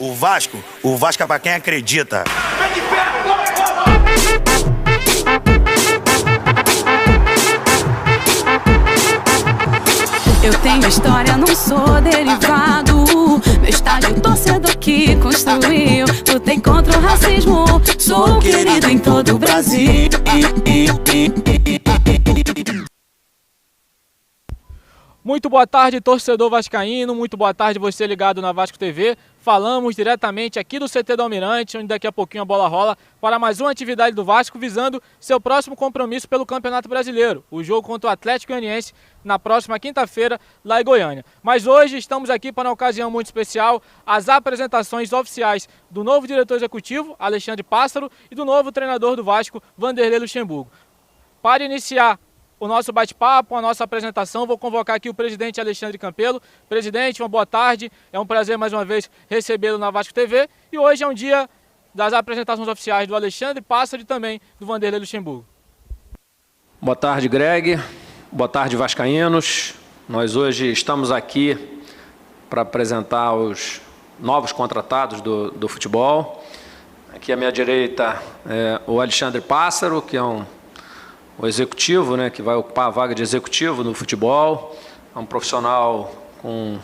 O Vasco é pra quem acredita. Eu tenho história, não sou derivado. Meu estádio, torcedor que construiu. Lutei contra o racismo, sou querido em todo o Brasil. Muito boa tarde, torcedor vascaíno, muito boa tarde você ligado na Vasco TV. Falamos diretamente aqui do CT do Almirante, onde daqui a pouquinho a bola rola para mais uma atividade do Vasco, visando seu próximo compromisso pelo Campeonato Brasileiro, o jogo contra o Atlético Goianiense na próxima quinta-feira, lá em Goiânia. Mas hoje estamos aqui para uma ocasião muito especial, as apresentações oficiais do novo diretor executivo, Alexandre Pássaro, e do novo treinador do Vasco, Vanderlei Luxemburgo. Para iniciar o nosso bate-papo, a nossa apresentação, vou convocar aqui o presidente Alexandre Campelo. Presidente, uma boa tarde, é um prazer mais uma vez recebê-lo na Vasco TV. E hoje é um dia das apresentações oficiais do Alexandre Pássaro e também do Vanderlei Luxemburgo. Boa tarde, Greg. Boa tarde, vascaínos. Nós hoje estamos aqui para apresentar os novos contratados do futebol. Aqui à minha direita é o Alexandre Pássaro, que é o executivo, né, que vai ocupar a vaga de executivo no futebol. É um profissional com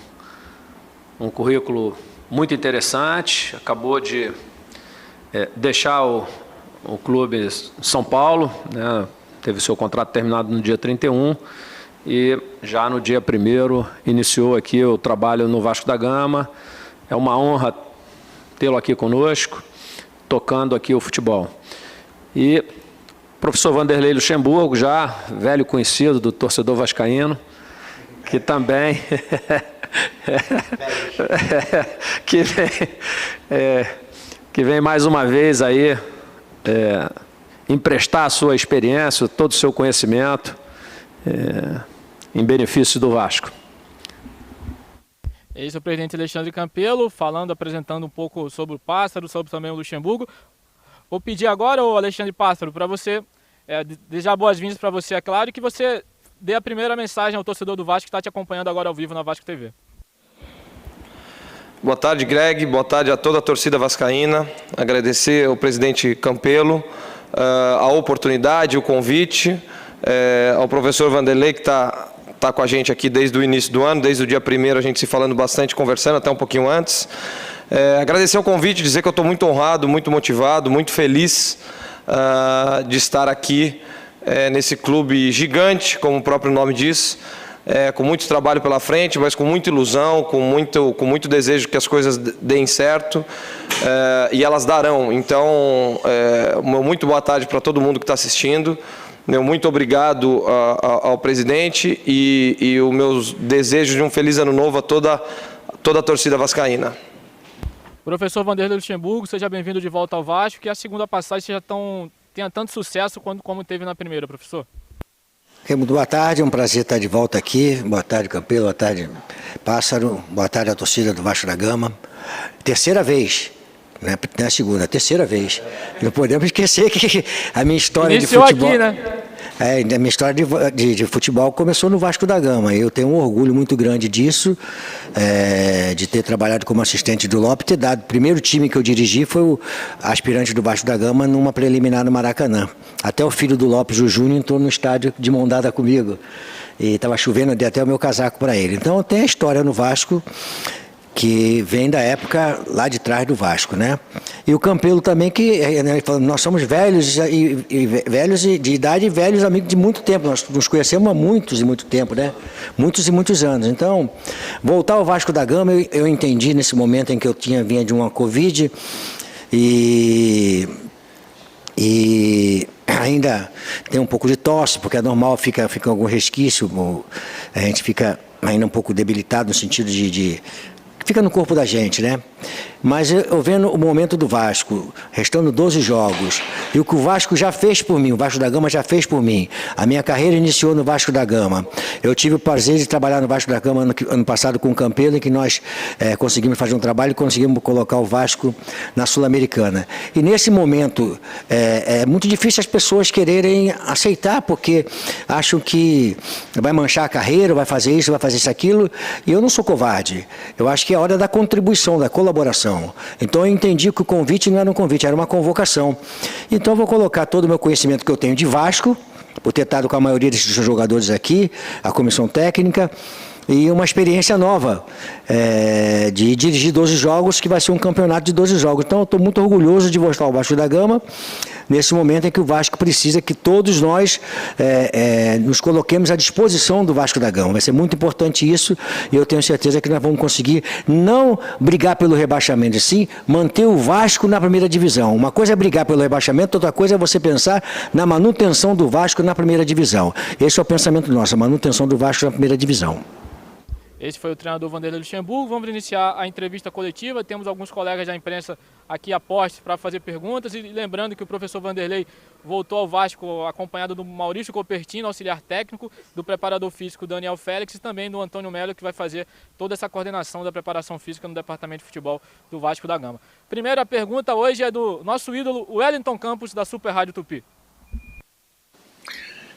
um currículo muito interessante. Acabou de deixar o clube São Paulo, né, teve seu contrato terminado no dia 31 e já no dia 1º iniciou aqui o trabalho no Vasco da Gama. É uma honra tê-lo aqui conosco, tocando aqui o futebol. E professor Vanderlei Luxemburgo, já velho conhecido do torcedor vascaíno, que também que vem mais uma vez aí emprestar a sua experiência, todo o seu conhecimento em benefício do Vasco. Esse é o presidente Alexandre Campelo, apresentando um pouco sobre o Pássaro, sobre também o Luxemburgo. Vou pedir agora, o Alexandre Pássaro, para você desejar boas-vindas para você, é claro, e que você dê a primeira mensagem ao torcedor do Vasco que está te acompanhando agora ao vivo na Vasco TV. Boa tarde, Greg. Boa tarde a toda a torcida vascaína. Agradecer ao presidente Campelo a oportunidade, o convite, ao professor Vanderlei, que está com a gente aqui desde o início do ano, desde o dia 1º a gente se falando bastante, conversando até um pouquinho antes. Agradecer o convite, dizer que eu estou muito honrado, muito motivado, muito feliz de estar aqui nesse clube gigante, como o próprio nome diz, com muito trabalho pela frente, mas com muita ilusão, com muito desejo que as coisas deem certo, e elas darão. Então, muito boa tarde para todo mundo que está assistindo. Meu muito obrigado ao presidente e os meus desejos de um feliz ano novo a toda a torcida vascaína. Professor Vanderlei Luxemburgo, seja bem-vindo de volta ao Vasco, que a segunda passagem já tenha tanto sucesso como teve na primeira, professor. Muito boa tarde, é um prazer estar de volta aqui. Boa tarde, Campelo, boa tarde, Pássaro, boa tarde à torcida do Vasco da Gama. Terceira vez, não é a segunda, terceira vez. Não podemos esquecer que a minha história iniciou de futebol... aqui, né? A minha história de futebol começou no Vasco da Gama. Eu tenho um orgulho muito grande disso, de ter trabalhado como assistente do Lopes, ter dado. O primeiro time que eu dirigi foi o aspirante do Vasco da Gama numa preliminar no Maracanã. Até o filho do Lopes, o Júnior, entrou no estádio de mão dada comigo. E estava chovendo, eu dei até o meu casaco para ele. Então tem a história no Vasco que vem da época lá de trás do Vasco, né? E o Campelo também, que nós somos velhos velhos de idade e velhos amigos de muito tempo. Nós nos conhecemos há muitos e muito tempo, né? Muitos e muitos anos. Então, voltar ao Vasco da Gama, eu entendi nesse momento em que eu vinha de uma Covid e ainda tem um pouco de tosse, porque é normal, fica algum resquício, a gente fica ainda um pouco debilitado no sentido de fica no corpo da gente, né? Mas eu vendo o momento do Vasco, restando 12 jogos, e o que o Vasco já fez por mim, o Vasco da Gama já fez por mim. A minha carreira iniciou no Vasco da Gama. Eu tive o prazer de trabalhar no Vasco da Gama ano passado com o Campelo, em que nós conseguimos fazer um trabalho e conseguimos colocar o Vasco na Sul-Americana. E nesse momento, é muito difícil as pessoas quererem aceitar, porque acham que vai manchar a carreira, vai fazer isso, aquilo, e eu não sou covarde. Eu acho que é hora da contribuição, da colaboração colaboração. Então eu entendi que o convite não era um convite, era uma convocação. Então eu vou colocar todo o meu conhecimento que eu tenho de Vasco, por ter estado com a maioria desses jogadores aqui, a comissão técnica, e uma experiência nova de dirigir 12 jogos, que vai ser um campeonato de 12 jogos. Então eu estou muito orgulhoso de mostrar o Vasco da Gama, nesse momento em que o Vasco precisa que todos nós nos coloquemos à disposição do Vasco da Gama. Vai ser muito importante isso, e eu tenho certeza que nós vamos conseguir não brigar pelo rebaixamento, sim manter o Vasco na primeira divisão. Uma coisa é brigar pelo rebaixamento, outra coisa é você pensar na manutenção do Vasco na primeira divisão. Esse é o pensamento nosso, a manutenção do Vasco na primeira divisão. Esse foi o treinador Vanderlei Luxemburgo. Vamos iniciar a entrevista coletiva. Temos alguns colegas da imprensa aqui a postos para fazer perguntas. E lembrando que o professor Vanderlei voltou ao Vasco acompanhado do Maurício Copertino, auxiliar técnico, do preparador físico Daniel Félix e também do Antônio Melo, que vai fazer toda essa coordenação da preparação física no departamento de futebol do Vasco da Gama. Primeira pergunta hoje é do nosso ídolo Wellington Campos, da Super Rádio Tupi.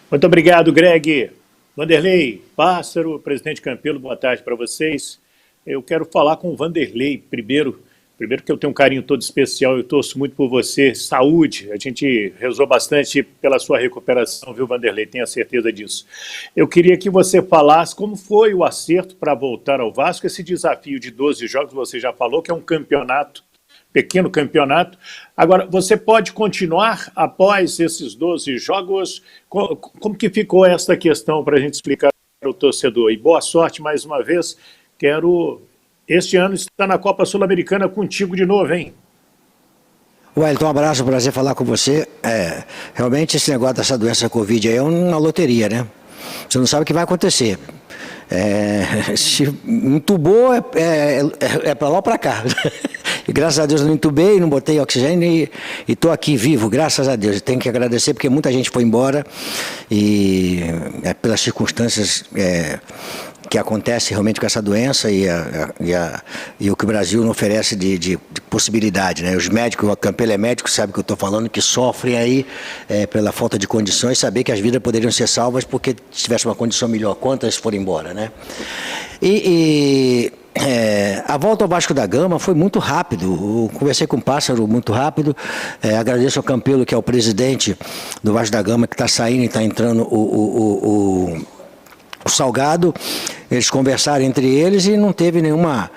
Muito obrigado, Greg. Vanderlei, Pássaro, presidente Campelo, boa tarde para vocês. Eu quero falar com o Vanderlei primeiro que eu tenho um carinho todo especial, eu torço muito por você, saúde, a gente rezou bastante pela sua recuperação, viu, Vanderlei, tenho a certeza disso. Eu queria que você falasse como foi o acerto para voltar ao Vasco, esse desafio de 12 jogos, você já falou que é um campeonato, pequeno campeonato. Agora, você pode continuar após esses 12 jogos? Como que ficou essa questão para a gente explicar para o torcedor? E boa sorte mais uma vez. Quero, este ano, estar na Copa Sul-Americana contigo de novo, hein? Wellington, um abraço, prazer falar com você. Realmente esse negócio dessa doença Covid aí é uma loteria, né? Você não sabe o que vai acontecer. Se entubou, é para lá ou para cá. E graças a Deus não entubei, não botei oxigênio e estou aqui vivo, graças a Deus. Tenho que agradecer porque muita gente foi embora e pelas circunstâncias que acontecem realmente com essa doença e o que o Brasil não oferece de possibilidade, né? Os médicos, o Campelo é médico, sabe o que eu estou falando, que sofrem aí pela falta de condições, saber que as vidas poderiam ser salvas porque se tivesse uma condição melhor, quantas foram embora, né? A volta ao Vasco da Gama foi muito rápido. Eu conversei com o Pássaro muito rápido. Agradeço ao Campelo, que é o presidente do Vasco da Gama, que está saindo e está entrando o Salgado. Eles conversaram entre eles e não teve nenhuma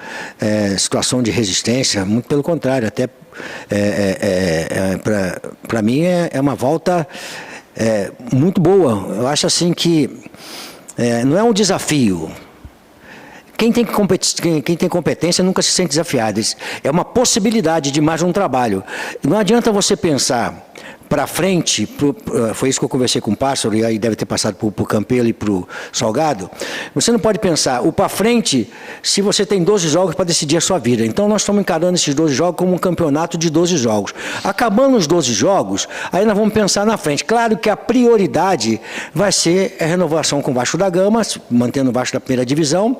situação de resistência, muito pelo contrário, até para mim é uma volta muito boa. Eu acho assim que não é um desafio. Quem tem competência nunca se sente desafiado. É uma possibilidade de mais um trabalho. Não adianta você pensar para frente, foi isso que eu conversei com o Pássaro, e aí deve ter passado para o Campelo e para o Salgado. Você não pode pensar o para frente se você tem 12 jogos para decidir a sua vida. Então nós estamos encarando esses 12 jogos como um campeonato de 12 jogos. Acabando os 12 jogos, aí nós vamos pensar na frente. Claro que a prioridade vai ser a renovação com o Vasco da Gama, mantendo o Vasco na primeira divisão,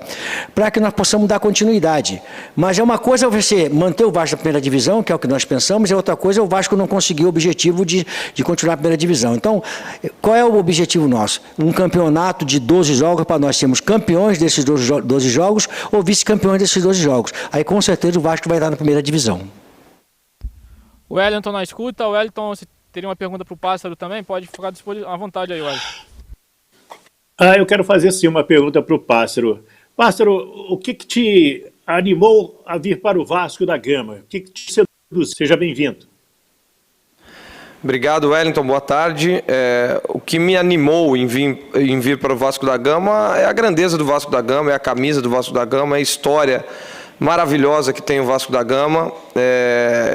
para que nós possamos dar continuidade. Mas é uma coisa você manter o Vasco na primeira divisão, que é o que nós pensamos, e outra coisa é o Vasco não conseguir o objetivo de continuar a primeira divisão. Então, qual é o objetivo nosso? Um campeonato de 12 jogos para nós sermos campeões desses 12 jogos ou vice-campeões desses 12 jogos. Aí, com certeza, o Vasco vai estar na primeira divisão. O Wellington na escuta. O Wellington, se teria uma pergunta para o Pássaro também, pode ficar à vontade aí, Wellington. Eu quero fazer sim uma pergunta para o Pássaro. Pássaro, o que te animou a vir para o Vasco da Gama? O que te seduziu? Seja bem-vindo. Obrigado, Wellington, boa tarde. O que me animou em vir para o Vasco da Gama é a grandeza do Vasco da Gama, é a camisa do Vasco da Gama, é a história maravilhosa que tem o Vasco da Gama.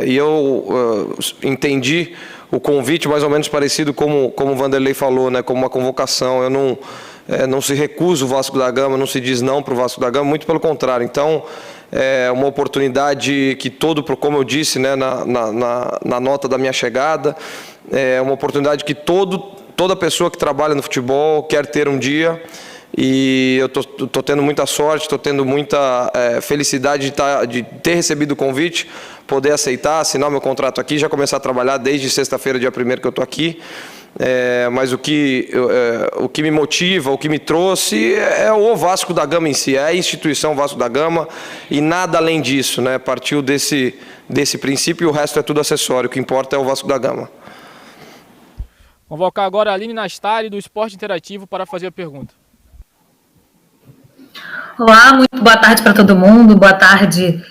E eu entendi o convite mais ou menos parecido como o Vanderlei falou, né, como uma convocação. Eu não se recusa o Vasco da Gama, não se diz não para o Vasco da Gama, muito pelo contrário. Então, é uma oportunidade que como eu disse, né, na nota da minha chegada, é uma oportunidade que toda pessoa que trabalha no futebol quer ter um dia, e eu tô tendo muita sorte, estou tendo muita felicidade de ter recebido o convite, poder aceitar, assinar o meu contrato aqui, já começar a trabalhar desde sexta-feira, dia 1º que eu estou aqui. Mas o que me motiva, o que me trouxe é o Vasco da Gama em si, é a instituição Vasco da Gama e nada além disso, né? Partiu desse princípio e o resto é tudo acessório, o que importa é o Vasco da Gama. Convocar agora a Aline Nastari, do Esporte Interativo, para fazer a pergunta. Olá, muito boa tarde para todo mundo, boa tarde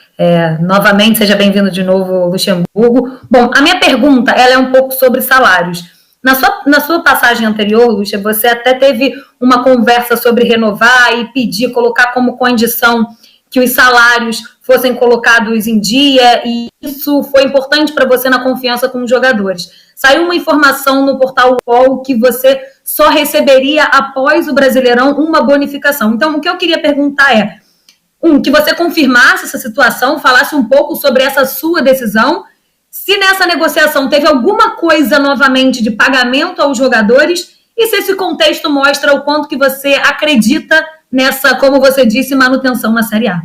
novamente, seja bem-vindo de novo, Luxemburgo. Bom, a minha pergunta ela é um pouco sobre salários. Na sua passagem anterior, Luxa, você até teve uma conversa sobre renovar e pedir, colocar como condição que os salários fossem colocados em dia, e isso foi importante para você na confiança com os jogadores. Saiu uma informação no portal UOL que você só receberia após o Brasileirão uma bonificação. Então, o que eu queria perguntar é, que você confirmasse essa situação, falasse um pouco sobre essa sua decisão, se nessa negociação teve alguma coisa novamente de pagamento aos jogadores e se esse contexto mostra o quanto que você acredita nessa, como você disse, manutenção na Série A.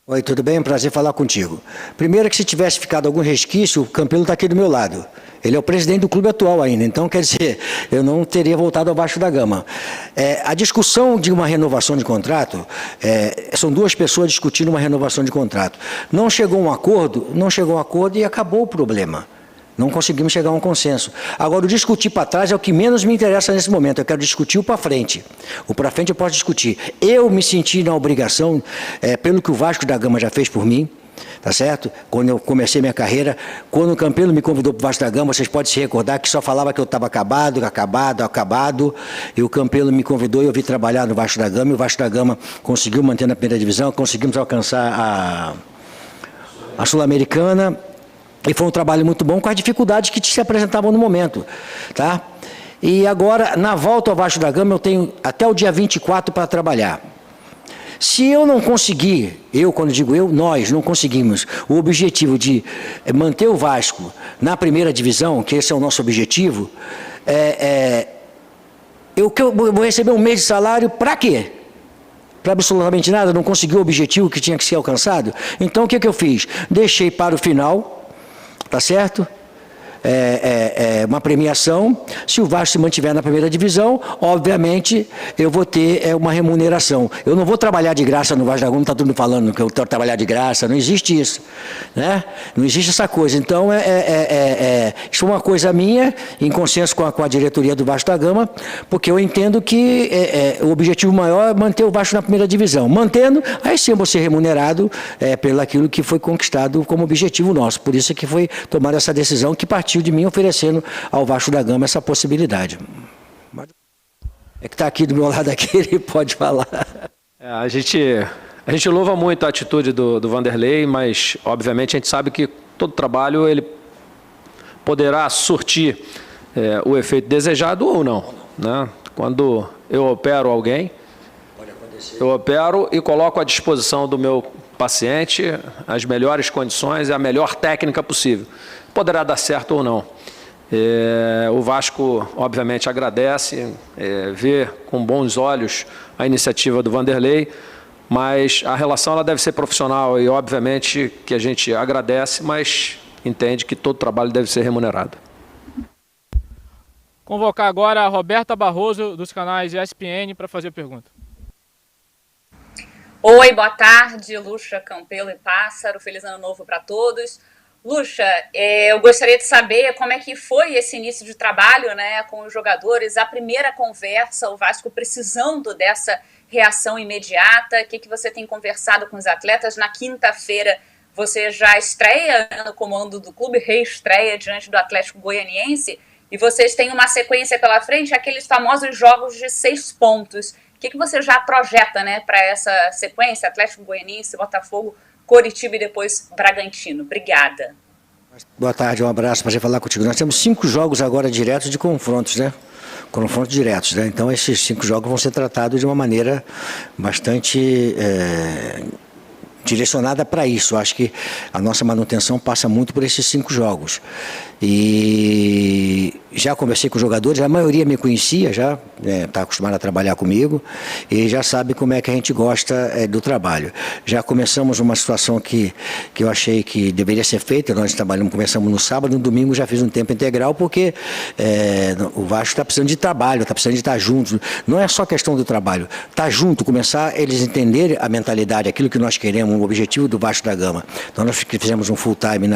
Oi, tudo bem? Prazer falar contigo. Primeiro que se tivesse ficado algum resquício, o Campelo está aqui do meu lado. Ele é o presidente do clube atual ainda, então quer dizer, eu não teria voltado ao Vasco da Gama. A discussão de uma renovação de contrato, são duas pessoas discutindo uma renovação de contrato. Não chegou a um acordo e acabou o problema. Não conseguimos chegar a um consenso. Agora, o discutir para trás é o que menos me interessa nesse momento. Eu quero discutir o para frente. O para frente eu posso discutir. Eu me senti na obrigação, pelo que o Vasco da Gama já fez por mim, tá certo? Quando eu comecei minha carreira, quando o Campelo me convidou para o Vasco da Gama, vocês podem se recordar que só falava que eu estava acabado, e o Campelo me convidou e eu vim trabalhar no Vasco da Gama, e o Vasco da Gama conseguiu manter na primeira divisão, conseguimos alcançar a Sul-Americana, e foi um trabalho muito bom com as dificuldades que se apresentavam no momento, tá? E agora, na volta ao Vasco da Gama, eu tenho até o dia 24 para trabalhar. Se eu não conseguir, quando digo nós não conseguimos o objetivo de manter o Vasco na primeira divisão, que esse é o nosso objetivo, eu vou receber um mês de salário para quê? Para absolutamente nada, não consegui o objetivo que tinha que ser alcançado? Então, o que eu fiz? Deixei para o final, tá certo? Uma premiação. Se o Vasco se mantiver na primeira divisão, obviamente eu vou ter uma remuneração. Eu não vou trabalhar de graça no Vasco da Gama, está todo mundo falando que eu quero trabalhar de graça, não existe isso, né? Não existe essa coisa. Então, isso é uma coisa minha, em consenso com a diretoria do Vasco da Gama, porque eu entendo que o objetivo maior é manter o Vasco na primeira divisão. Mantendo, aí sim eu vou ser remunerado pelo aquilo que foi conquistado como objetivo nosso. Por isso é que foi tomada essa decisão que partiu de mim oferecendo ao Vasco da Gama essa possibilidade. É que está aqui do meu lado aqui, ele pode falar. A gente louva muito a atitude do Vanderlei, mas obviamente a gente sabe que todo trabalho ele poderá surtir o efeito desejado ou não, né? Quando eu opero alguém, eu opero e coloco à disposição do meu paciente as melhores condições e a melhor técnica possível. Poderá dar certo ou não. O Vasco, obviamente, agradece, vê com bons olhos a iniciativa do Vanderlei, mas a relação ela deve ser profissional e, obviamente, que a gente agradece, mas entende que todo trabalho deve ser remunerado. Convocar agora a Roberta Barroso, dos canais ESPN, para fazer a pergunta. Oi, boa tarde, Luxa, Campelo e Pássaro. Feliz ano novo para todos. Luxa, eu gostaria de saber como é que foi esse início de trabalho, né, com os jogadores, a primeira conversa, o Vasco precisando dessa reação imediata. O que você tem conversado com os atletas? Na quinta-feira você já estreia no comando do clube, reestreia diante do Atlético Goianiense, e vocês têm uma sequência pela frente, aqueles famosos jogos de 6 pontos. O que você já projeta, né, para essa sequência? Atlético Goianiense, Botafogo, Coritiba e depois Bragantino. Obrigada. Boa tarde, um abraço, prazer falar contigo. Nós temos 5 jogos agora diretos de confrontos, né? Confrontos diretos, né? Então esses 5 jogos vão ser tratados de uma maneira bastante direcionada para isso. Acho que a nossa manutenção passa muito por esses 5 jogos. E já conversei com os jogadores, a maioria me conhecia, já está acostumado a trabalhar comigo e já sabe como é que a gente gosta do trabalho. Já começamos uma situação que eu achei que deveria ser feita, nós começamos no sábado, no domingo já fiz um tempo integral, porque o Vasco está precisando de trabalho, está precisando de estar juntos. Não é só questão do trabalho, estar junto, começar eles entenderem a mentalidade, aquilo que nós queremos, o objetivo do Vasco da Gama. Então nós fizemos um full time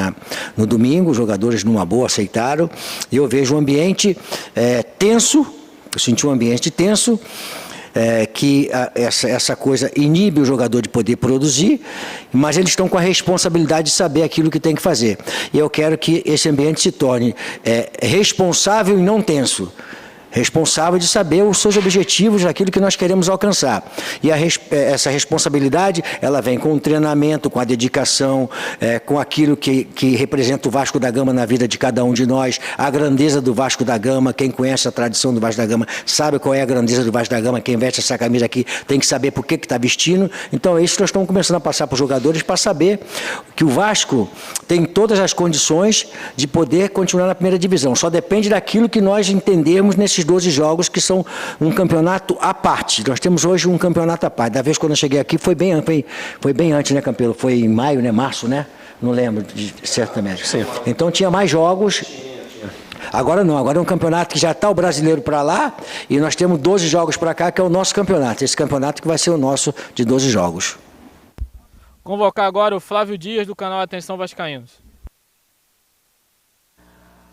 no domingo, os jogadores numa boa aceitaram, e eu vejo um ambiente tenso, eu senti um ambiente tenso, que essa coisa inibe o jogador de poder produzir, mas eles estão com a responsabilidade de saber aquilo que tem que fazer. E eu quero que esse ambiente se torne responsável e não tenso. Responsável de saber os seus objetivos, daquilo que nós queremos alcançar. E essa responsabilidade, ela vem com o treinamento, com a dedicação, com aquilo que representa o Vasco da Gama na vida de cada um de nós, a grandeza do Vasco da Gama. Quem conhece a tradição do Vasco da Gama sabe qual é a grandeza do Vasco da Gama. Quem veste essa camisa aqui tem que saber por que está vestindo. Então é isso que nós estamos começando a passar para os jogadores, para saber que o Vasco tem todas as condições de poder continuar na primeira divisão. Só depende daquilo que nós entendemos nesses 12 jogos, que são um campeonato à parte. Nós temos hoje um campeonato à parte. Da vez quando eu cheguei aqui foi bem antes, né, Campelo? Foi em maio, né? Março, né? Não lembro certamente. Sim. Então tinha mais jogos. Agora não, agora é um campeonato que já está o brasileiro para lá e nós temos 12 jogos para cá, que é o nosso campeonato. Esse campeonato que vai ser o nosso de 12 jogos. Convocar agora o Flávio Dias, do canal Atenção Vascaínos.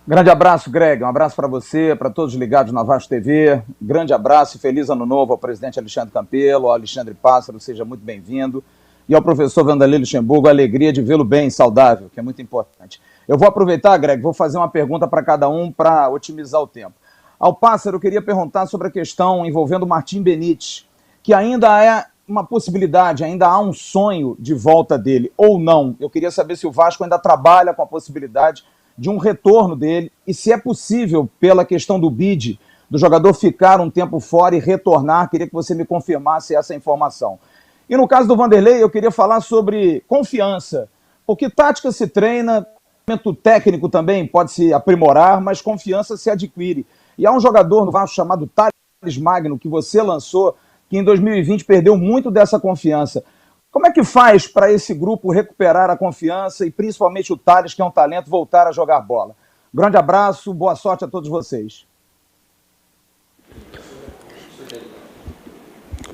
Grande abraço, Greg. Um abraço para você, para todos ligados na Vasco TV. Grande abraço e feliz ano novo ao presidente Alexandre Campelo, ao Alexandre Pássaro, seja muito bem-vindo. E ao professor Vanderlei Luxemburgo, a alegria de vê-lo bem, saudável, que é muito importante. Eu vou aproveitar, Greg, vou fazer uma pergunta para cada um para otimizar o tempo. Ao Pássaro, eu queria perguntar sobre a questão envolvendo o Martim Benítez, que ainda é uma possibilidade, ainda há um sonho de volta dele, ou não. Eu queria saber se o Vasco ainda trabalha com a possibilidade de um retorno dele, e se é possível, pela questão do bid, do jogador ficar um tempo fora e retornar. Queria que você me confirmasse essa informação. E no caso do Vanderlei, eu queria falar sobre confiança, porque tática se treina, o técnico também pode se aprimorar, mas confiança se adquire. E há um jogador no Vasco chamado Thales Magno, que você lançou, que em 2020 perdeu muito dessa confiança. Como é que faz para esse grupo recuperar a confiança e principalmente o Thales, que é um talento, voltar a jogar bola? Grande abraço, boa sorte a todos vocês.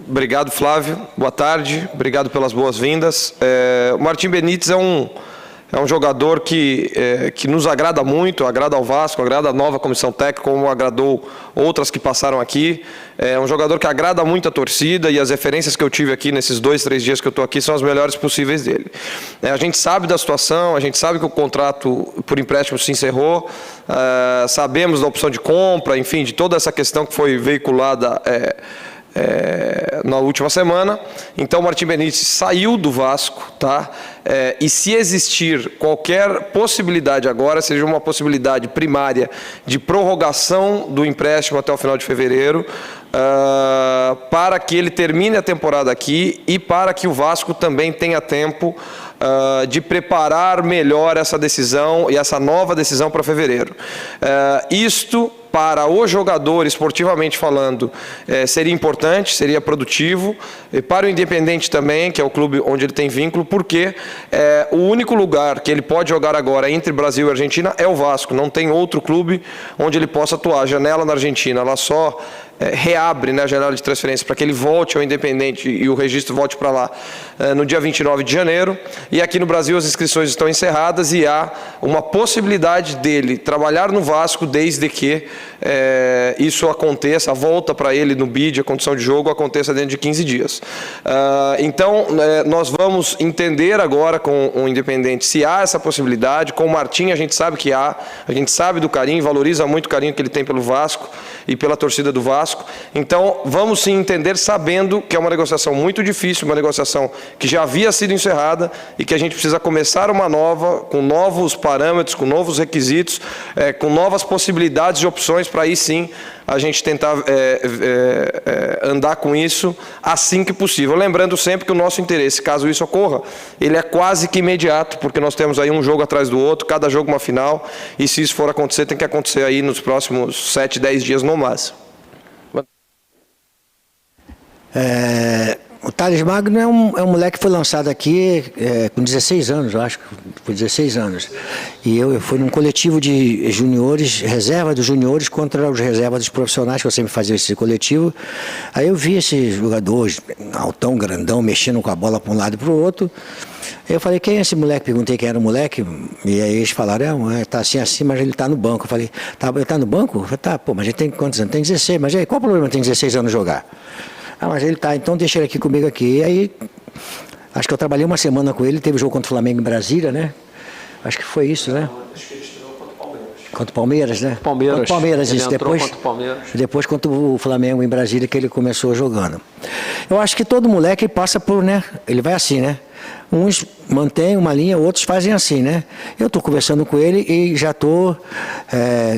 Obrigado, Flávio. Boa tarde. Obrigado pelas boas-vindas. O Martim Benítez é um jogador que nos agrada muito, agrada ao Vasco, agrada a nova comissão técnica, como agradou outras que passaram aqui. É um jogador que agrada muito a torcida, e as referências que eu tive aqui nesses 2, 3 dias que eu estou aqui são as melhores possíveis dele. A gente sabe da situação, a gente sabe que o contrato por empréstimo se encerrou, sabemos da opção de compra, enfim, de toda essa questão que foi veiculada na última semana. Então o Martim Benítez saiu do Vasco, tá? E se existir qualquer possibilidade agora, seja uma possibilidade primária de prorrogação do empréstimo até o final de fevereiro, para que ele termine a temporada aqui e para que o Vasco também tenha tempo de preparar melhor essa decisão e essa nova decisão para fevereiro. Isto, para o jogador, esportivamente falando, seria importante, seria produtivo, e para o Independente também, que é o clube onde ele tem vínculo, porque o único lugar que ele pode jogar agora entre Brasil e Argentina é o Vasco, não tem outro clube onde ele possa atuar. A janela na Argentina, ela só reabre, né, a janela de transferência para que ele volte ao Independente e o registro volte para lá no dia 29 de janeiro, e aqui no Brasil as inscrições estão encerradas e há uma possibilidade dele trabalhar no Vasco desde que isso aconteça, a volta para ele no bid, a condição de jogo aconteça dentro de 15 dias. Então nós vamos entender agora com o Independente se há essa possibilidade. Com o Martim a gente sabe que há, a gente sabe do carinho, valoriza muito o carinho que ele tem pelo Vasco e pela torcida do Vasco. Então vamos sim entender, sabendo que é uma negociação muito difícil, uma negociação que já havia sido encerrada e que a gente precisa começar uma nova, com novos parâmetros, com novos requisitos, com novas possibilidades e opções, para aí sim a gente tentar andar com isso assim que possível. Lembrando sempre que o nosso interesse, caso isso ocorra, ele é quase que imediato, porque nós temos aí um jogo atrás do outro, cada jogo uma final, e se isso for acontecer, tem que acontecer aí nos próximos 7, 10 dias no máximo. O Thales Magno é um moleque que foi lançado aqui com 16 anos, eu acho que foi 16 anos. E eu fui num coletivo de juniores, reserva dos juniores contra os reservas dos profissionais, que eu sempre fazia esse coletivo. Aí eu vi esse jogador altão, grandão, mexendo com a bola para um lado e para o outro. Eu falei, quem é esse moleque? Perguntei quem era o moleque, e aí eles falaram, tá assim, mas ele tá no banco. Eu falei, ele tá no banco? Eu falei, tá, pô, mas ele tem quantos anos? Tem 16, mas aí, qual o problema tem 16 anos jogar? Mas ele tá, então deixa ele aqui comigo aqui. E aí, acho que eu trabalhei uma semana com ele, teve jogo contra o Flamengo em Brasília, né? Acho que foi isso, né? Acho que ele estreou contra o Palmeiras. Contra o Palmeiras, né? Palmeiras. Contra o Palmeiras, ele isso. Depois contra o Flamengo em Brasília, que ele começou jogando. Eu acho que todo moleque passa por, né? Ele vai assim, né? Uns mantêm uma linha, outros fazem assim, né? Eu estou conversando com ele e já estou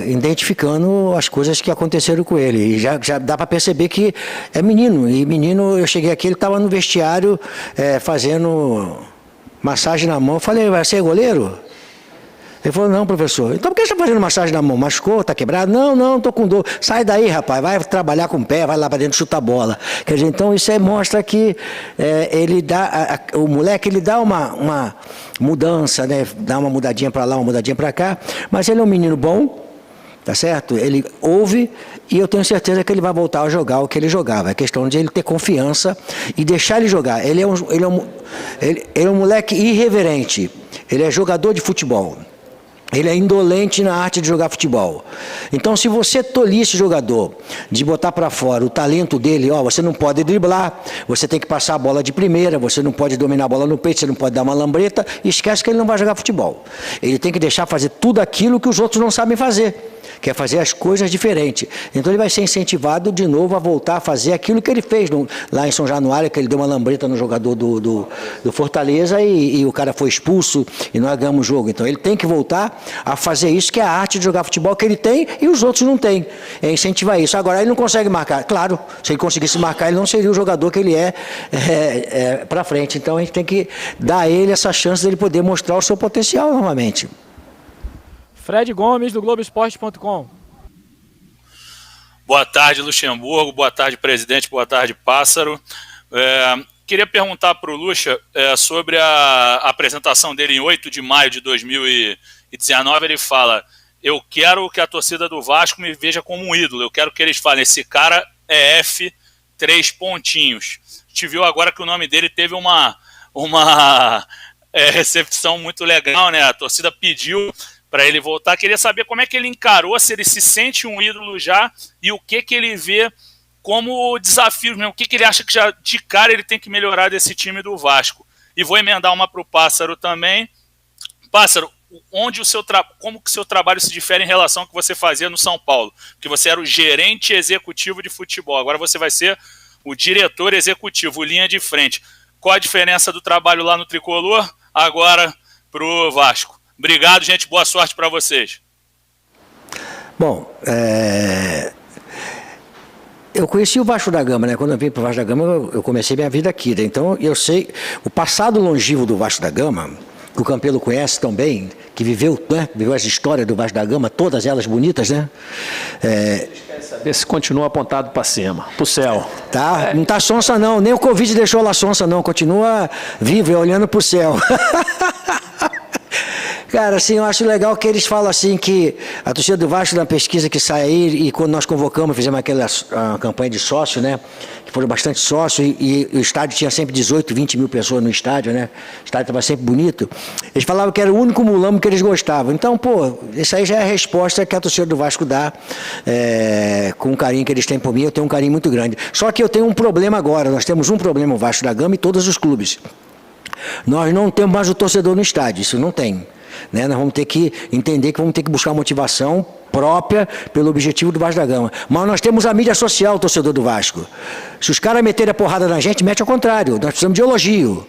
identificando as coisas que aconteceram com ele. E já dá para perceber que é menino. E menino, eu cheguei aqui, ele estava no vestiário fazendo massagem na mão. Eu falei, vai ser goleiro? Ele falou, não, professor. Então por que você está fazendo massagem na mão? Machucou? Está quebrado? Não, estou com dor. Sai daí, rapaz, vai trabalhar com o pé, vai lá para dentro, chuta a bola. Quer dizer, então isso aí mostra que ele dá, o moleque ele dá uma mudança, né? Dá uma mudadinha para lá, uma mudadinha para cá, mas ele é um menino bom, tá certo? Ele ouve e eu tenho certeza que ele vai voltar a jogar o que ele jogava. É questão de ele ter confiança e deixar ele jogar. Ele é um moleque irreverente, ele é jogador de futebol. Ele é indolente na arte de jogar futebol. Então, se você tolir esse jogador de botar para fora o talento dele, você não pode driblar, você tem que passar a bola de primeira, você não pode dominar a bola no peito, você não pode dar uma lambreta, esquece que ele não vai jogar futebol. Ele tem que deixar fazer tudo aquilo que os outros não sabem fazer, que é fazer as coisas diferentes. Então ele vai ser incentivado de novo a voltar a fazer aquilo que ele fez lá em São Januário, que ele deu uma lambreta no jogador do Fortaleza e o cara foi expulso e nós ganhamos o jogo. Então ele tem que voltar a fazer isso, que é a arte de jogar futebol que ele tem e os outros não têm. É incentivar isso. Agora ele não consegue marcar. Claro, se ele conseguisse marcar, ele não seria o jogador que ele é para frente. Então a gente tem que dar a ele essa chance dele poder mostrar o seu potencial novamente. Fred Gomes, do Globoesporte.com. Boa tarde, Luxemburgo. Boa tarde, presidente. Boa tarde, Pássaro. Queria perguntar para o Luxa sobre a apresentação dele em 8 de maio de 2019. Ele fala, eu quero que a torcida do Vasco me veja como um ídolo. Eu quero que eles falem, esse cara é F, 3 pontinhos. A gente viu agora que o nome dele teve uma recepção muito legal, né? A torcida pediu para ele voltar. Queria saber como é que ele encarou, se ele se sente um ídolo já e o que ele vê como desafios mesmo, o que ele acha que já de cara ele tem que melhorar desse time do Vasco. E vou emendar uma para o Pássaro também. Pássaro, como que o seu trabalho se difere em relação ao que você fazia no São Paulo? Porque você era o gerente executivo de futebol, agora você vai ser o diretor executivo, linha de frente. Qual a diferença do trabalho lá no Tricolor, agora para o Vasco? Obrigado, gente. Boa sorte para vocês. Bom, eu conheci o Vasco da Gama, né? Quando eu vim para o Vasco da Gama, eu comecei minha vida aqui, né? Então, eu sei o passado longevo do Vasco da Gama, que o Campelo conhece tão bem, que viveu, né? Viveu as histórias do Vasco da Gama, todas elas bonitas, né? Saber se continua apontado para cima, para o céu. Tá, não tá sonsa não, nem o Covid deixou ela sonsa não, continua vivo e olhando para o céu. Cara, assim, eu acho legal que eles falam assim que a torcida do Vasco, na pesquisa que sai aí, e quando nós convocamos, fizemos aquela campanha de sócio, né? Que foram bastante sócios, e o estádio tinha sempre 18, 20 mil pessoas no estádio, né? O estádio estava sempre bonito. Eles falavam que era o único mulamo que eles gostavam. Então, pô, isso aí já é a resposta que a torcida do Vasco dá com o carinho que eles têm por mim. Eu tenho um carinho muito grande. Só que eu tenho um problema agora. Nós temos um problema, o Vasco da Gama e todos os clubes. Nós não temos mais o torcedor no estádio, isso não tem. Né? Nós vamos ter que entender que vamos ter que buscar uma motivação própria pelo objetivo do Vasco da Gama. Mas nós temos a mídia social, o torcedor do Vasco. Se os caras meterem a porrada na gente, mete ao contrário. Nós precisamos de elogio.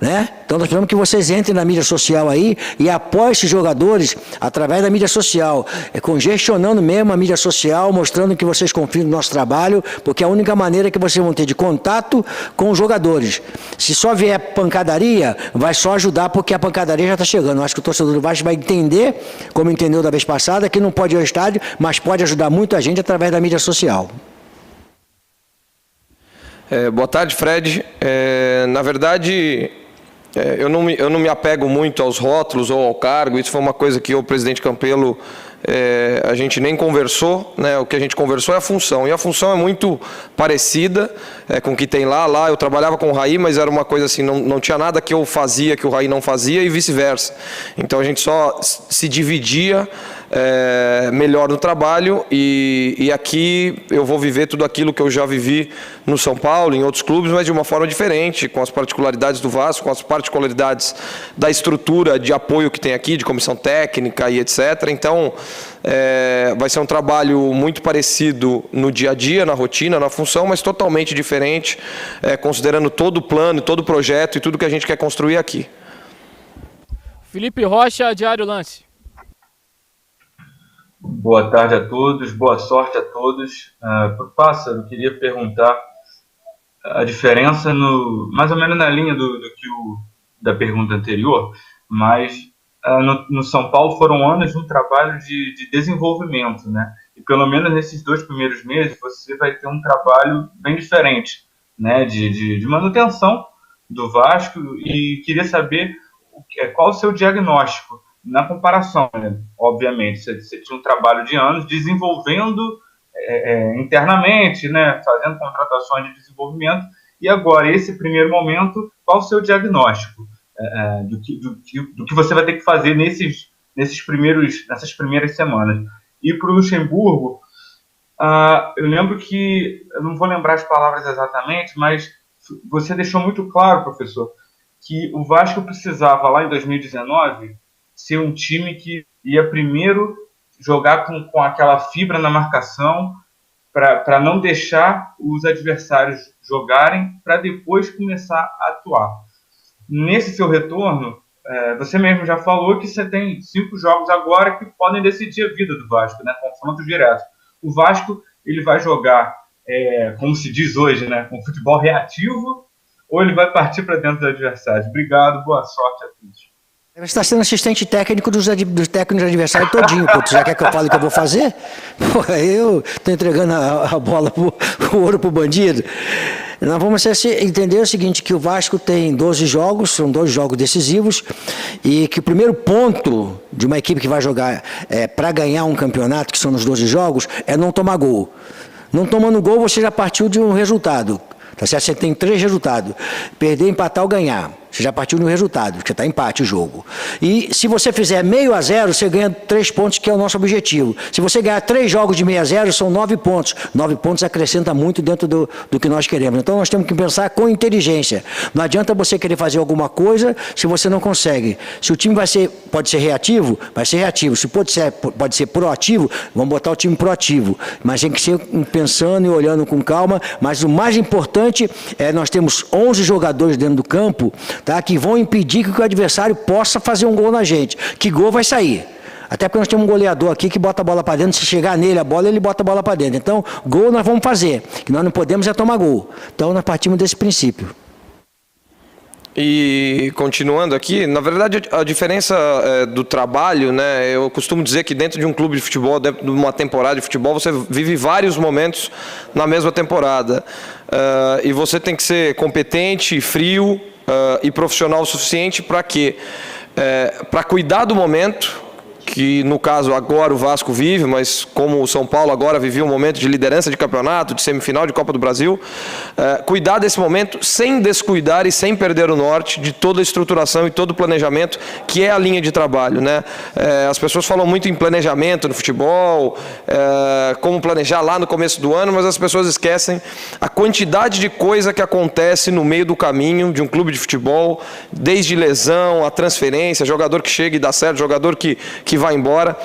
né? Então nós precisamos que vocês entrem na mídia social aí e apoiem esses jogadores através da mídia social, congestionando mesmo a mídia social, mostrando que vocês confiam no nosso trabalho, porque é a única maneira que vocês vão ter de contato com os jogadores. Se só vier pancadaria, vai só ajudar, porque a pancadaria já está chegando. Eu acho que o torcedor do Vasco vai entender, como entendeu da vez passada, que não pode ir ao estádio, mas pode ajudar muita gente através da mídia social. Boa tarde, Fred. Na verdade, eu não me apego muito aos rótulos ou ao cargo. Isso foi uma coisa que o presidente Campelo, a gente nem conversou, né? O que a gente conversou é a função. E a função é muito parecida com o que tem lá. Lá eu trabalhava com o Raí, mas era uma coisa assim, não tinha nada que eu fazia que o Raí não fazia e vice-versa. Então a gente só se dividia melhor no trabalho e aqui eu vou viver tudo aquilo que eu já vivi no São Paulo, em outros clubes, mas de uma forma diferente, com as particularidades do Vasco, com as particularidades da estrutura de apoio que tem aqui, de comissão técnica e etc. Então, vai ser um trabalho muito parecido no dia a dia, na rotina, na função, mas totalmente diferente, considerando todo o plano, todo o projeto e tudo que a gente quer construir aqui. Felipe Rocha, Diário Lance. Boa tarde a todos, boa sorte a todos. Para o Pássaro, queria perguntar a diferença, mais ou menos na linha da pergunta anterior, mas no São Paulo foram anos de um trabalho de desenvolvimento, né? E pelo menos nesses 2 primeiros meses você vai ter um trabalho bem diferente, né? De manutenção do Vasco, e queria saber qual o seu diagnóstico na comparação, né? Obviamente, você tinha um trabalho de anos desenvolvendo internamente, né? Fazendo contratações de desenvolvimento, e agora, esse primeiro momento, qual o seu diagnóstico do que você vai ter que fazer nessas primeiras semanas? E para o Luxemburgo, eu lembro que, eu não vou lembrar as palavras exatamente, mas você deixou muito claro, professor, que o Vasco precisava, lá em 2019, ser um time que ia primeiro jogar com aquela fibra na marcação para não deixar os adversários jogarem, para depois começar a atuar. Nesse seu retorno, você mesmo já falou que você tem 5 jogos agora que podem decidir a vida do Vasco, né? Confrontos diretos. O Vasco ele vai jogar, como se diz hoje, né? Com futebol reativo, ou ele vai partir para dentro do adversário? Obrigado, boa sorte a todos. Você está sendo assistente técnico dos técnicos adversários todinho, pô. Tu já quer que eu fale o que eu vou fazer? Pô, eu estou entregando a bola, o ouro pro bandido. Nós vamos entender o seguinte, que o Vasco tem 12 jogos, são 12 jogos decisivos, e que o primeiro ponto de uma equipe que vai jogar para ganhar um campeonato, que são nos 12 jogos, é não tomar gol. Não tomando gol, você já partiu de um resultado. Tá certo? Você tem 3 resultados: perder, empatar ou ganhar. Você já partiu no resultado, porque está empate o jogo. E se você fizer 0,5-0, você ganha 3 pontos, que é o nosso objetivo. Se você ganhar 3 jogos de 0,5-0, são 9 pontos. 9 pontos acrescenta muito dentro do que nós queremos. Então nós temos que pensar com inteligência. Não adianta você querer fazer alguma coisa se você não consegue. Se o time pode ser reativo, vai ser reativo. Se pode ser proativo, vamos botar o time proativo. Mas tem que ser pensando e olhando com calma. Mas o mais importante nós temos 11 jogadores dentro do campo, tá, que vão impedir que o adversário possa fazer um gol na gente. Que gol vai sair. Até porque nós temos um goleador aqui que bota a bola para dentro. Se chegar nele a bola, ele bota a bola para dentro. Então, gol nós vamos fazer. O que nós não podemos é tomar gol. Então, nós partimos desse princípio. E continuando aqui, na verdade a diferença do trabalho, né? Eu costumo dizer que dentro de um clube de futebol, dentro de uma temporada de futebol, você vive vários momentos na mesma temporada. E você tem que ser competente, frio e profissional o suficiente para quê? Para cuidar do momento, que no caso agora o Vasco vive, mas como o São Paulo agora vivia um momento de liderança de campeonato, de semifinal de Copa do Brasil, cuidar desse momento sem descuidar e sem perder o norte de toda a estruturação e todo o planejamento, que é a linha de trabalho, né? As pessoas falam muito em planejamento no futebol, como planejar lá no começo do ano, mas as pessoas esquecem a quantidade de coisa que acontece no meio do caminho de um clube de futebol, desde lesão, a transferência, jogador que chega e dá certo, jogador que vai embora.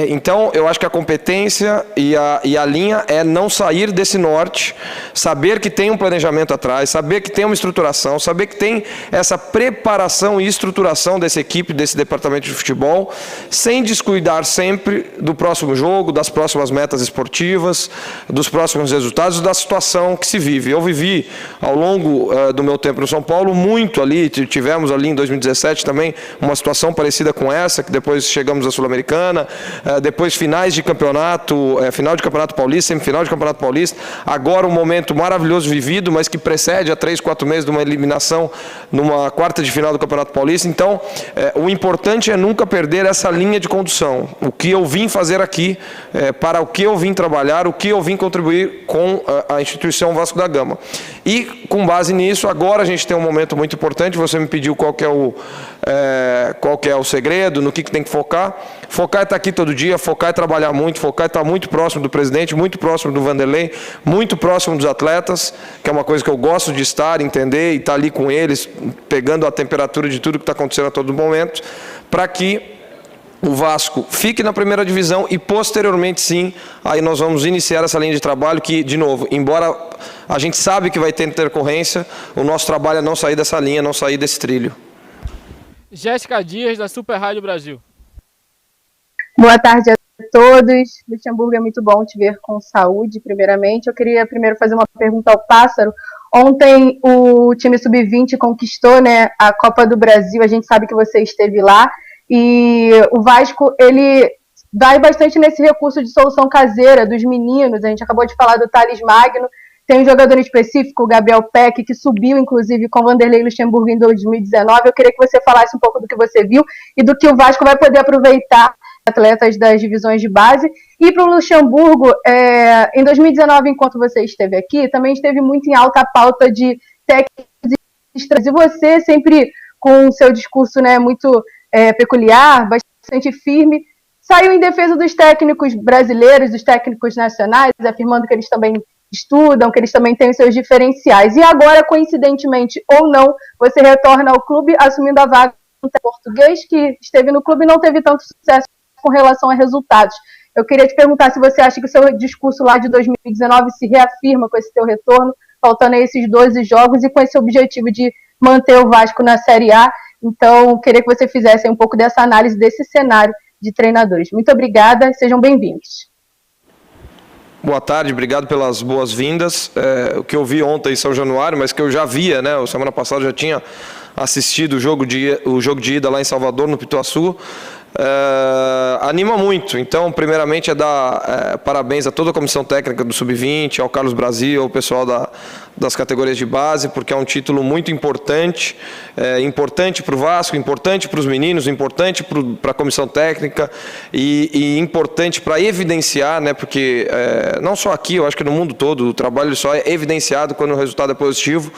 Então, eu acho que a competência e a linha é não sair desse norte, saber que tem um planejamento atrás, saber que tem uma estruturação, saber que tem essa preparação e estruturação dessa equipe, desse departamento de futebol, sem descuidar sempre do próximo jogo, das próximas metas esportivas, dos próximos resultados, da situação que se vive. Eu vivi, ao longo do meu tempo no São Paulo, muito ali, tivemos ali em 2017 também uma situação parecida com essa, que depois chegamos à Sul-Americana, depois finais de campeonato, final de Campeonato Paulista, semifinal de Campeonato Paulista, agora um momento maravilhoso vivido, mas que precede há 3, 4 meses de uma eliminação numa quarta de final do Campeonato Paulista. Então, o importante é nunca perder essa linha de condução. O que eu vim fazer aqui, para o que eu vim trabalhar, o que eu vim contribuir com a instituição Vasco da Gama. E, com base nisso, agora a gente tem um momento muito importante. Você me pediu qual que é o segredo, no que tem que focar. Focar é estar aqui todo dia, focar é trabalhar muito, focar é estar muito próximo do presidente, muito próximo do Vanderlei, muito próximo dos atletas, que é uma coisa que eu gosto de estar, entender e estar ali com eles, pegando a temperatura de tudo que está acontecendo a todo momento, para que o Vasco fique na primeira divisão e, posteriormente, sim, aí nós vamos iniciar essa linha de trabalho que, de novo, embora a gente sabe que vai ter intercorrência, o nosso trabalho é não sair dessa linha, não sair desse trilho. Jéssica Dias, da Super Rádio Brasil. Boa tarde a todos. Luxemburgo, é muito bom te ver com saúde, primeiramente. Eu queria primeiro fazer uma pergunta ao Pássaro. Ontem o time Sub-20 conquistou, né, a Copa do Brasil, a gente sabe que você esteve lá, e o Vasco, ele vai bastante nesse recurso de solução caseira dos meninos. A gente acabou de falar do Thales Magno, tem um jogador específico, o Gabriel Peck, que subiu, inclusive, com o Vanderlei Luxemburgo em 2019. Eu queria que você falasse um pouco do que você viu e do que o Vasco vai poder aproveitar atletas das divisões de base. E para o Luxemburgo, em 2019, enquanto você esteve aqui, também esteve muito em alta a pauta de técnicos e você sempre com o seu discurso, né, muito peculiar, bastante firme, saiu em defesa dos técnicos brasileiros, dos técnicos nacionais, afirmando que eles também estudam, que eles também têm os seus diferenciais. E agora, coincidentemente ou não, você retorna ao clube assumindo a vaga do português, que esteve no clube e não teve tanto sucesso com relação a resultados. Eu queria te perguntar se você acha que o seu discurso lá de 2019 se reafirma com esse teu retorno, faltando aí esses 12 jogos e com esse objetivo de manter o Vasco na Série A. Então, eu queria que você fizesse um pouco dessa análise desse cenário de treinadores. Muito obrigada, sejam bem-vindos. Boa tarde, obrigado pelas boas-vindas. O que eu vi ontem em São Januário, mas que eu já via, né? Semana passada eu já tinha assistido o jogo de ida lá em Salvador, no Pituaçu. Anima muito. Então, primeiramente, é dar parabéns a toda a comissão técnica do Sub-20, ao Carlos Brasil, ao pessoal das categorias de base, porque é um título muito importante, importante para o Vasco, importante para os meninos, importante para a comissão técnica e importante para evidenciar, né, porque não só aqui, eu acho que no mundo todo, o trabalho só é evidenciado quando o resultado é positivo.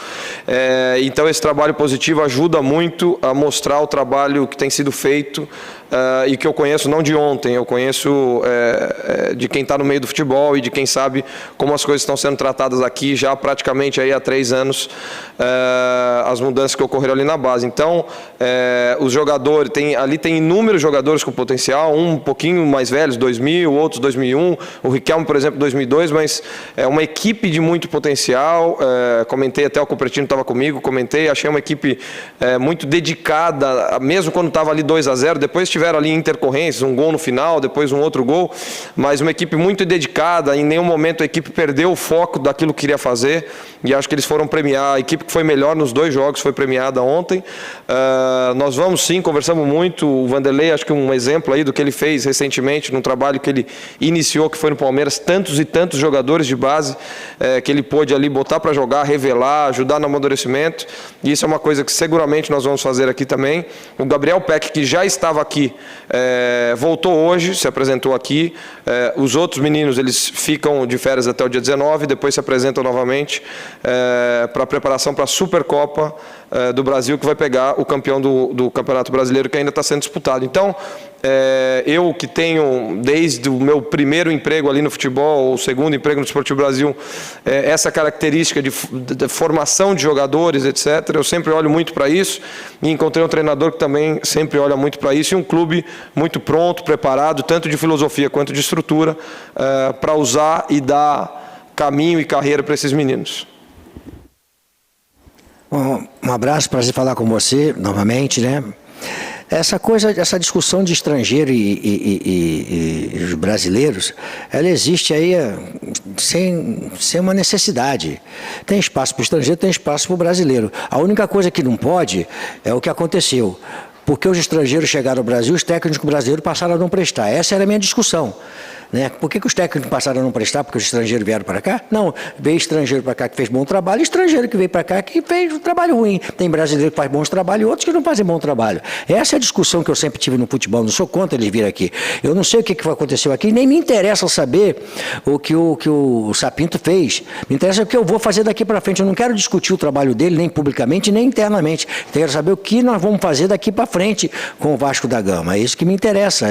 Então, esse trabalho positivo ajuda muito a mostrar o trabalho que tem sido feito e que eu conheço não de ontem, eu conheço de quem está no meio do futebol e de quem sabe como as coisas estão sendo tratadas aqui já praticamente aí há 3 anos, as mudanças que ocorreram ali na base. Então, os jogadores, ali tem inúmeros jogadores com potencial, um pouquinho mais velhos, 2000, outros 2001, o Riquelme, por exemplo, 2002, mas é uma equipe de muito potencial. Comentei, até o Copretino estava comigo, achei uma equipe muito dedicada, mesmo quando estava ali 2-0, depois tiveram ali intercorrências, um gol no final, depois um outro gol, mas uma equipe muito dedicada. Em nenhum momento a equipe perdeu o foco daquilo que queria fazer, e acho que eles foram premiar. A equipe que foi melhor nos 2 jogos foi premiada ontem. Nós vamos sim, conversamos muito. O Vanderlei, acho que um exemplo aí do que ele fez recentemente, num trabalho que ele iniciou, que foi no Palmeiras, tantos e tantos jogadores de base que ele pôde ali botar para jogar, revelar, ajudar no amadurecimento, e isso é uma coisa que seguramente nós vamos fazer aqui também. O Gabriel Peck, que já estava aqui, voltou hoje, se apresentou aqui. Os outros meninos, eles ficam de férias até o dia 19, depois se apresentam novamente para a preparação para a Supercopa do Brasil, que vai pegar o campeão do Campeonato Brasileiro, que ainda está sendo disputado. Então, eu que tenho, desde o meu primeiro emprego ali no futebol, o segundo emprego no Esportivo Brasil, essa característica de formação de jogadores, etc., eu sempre olho muito para isso, e encontrei um treinador que também sempre olha muito para isso, e um clube muito pronto, preparado, tanto de filosofia quanto de estrutura, para usar e dar caminho e carreira para esses meninos. Um abraço, prazer falar com você novamente, né? Essa discussão de estrangeiro e os brasileiros, ela existe aí sem uma necessidade. Tem espaço para o estrangeiro, tem espaço para o brasileiro. A única coisa que não pode é o que aconteceu. Porque os estrangeiros chegaram ao Brasil, os técnicos brasileiros passaram a não prestar. Essa era a minha discussão. Né? Por que os técnicos passaram a não prestar? Porque os estrangeiros vieram para cá? Não, veio estrangeiro para cá que fez bom trabalho, e estrangeiro que veio para cá que fez um trabalho ruim. Tem brasileiro que faz bons trabalhos e outros que não fazem bom trabalho. Essa é a discussão que eu sempre tive no futebol, não sou contra eles virem aqui. Eu não sei o que aconteceu aqui, nem me interessa saber o que o Sapinto fez. Me interessa o que eu vou fazer daqui para frente. Eu não quero discutir o trabalho dele, nem publicamente, nem internamente. Eu quero saber o que nós vamos fazer daqui para frente com o Vasco da Gama. É isso que me interessa.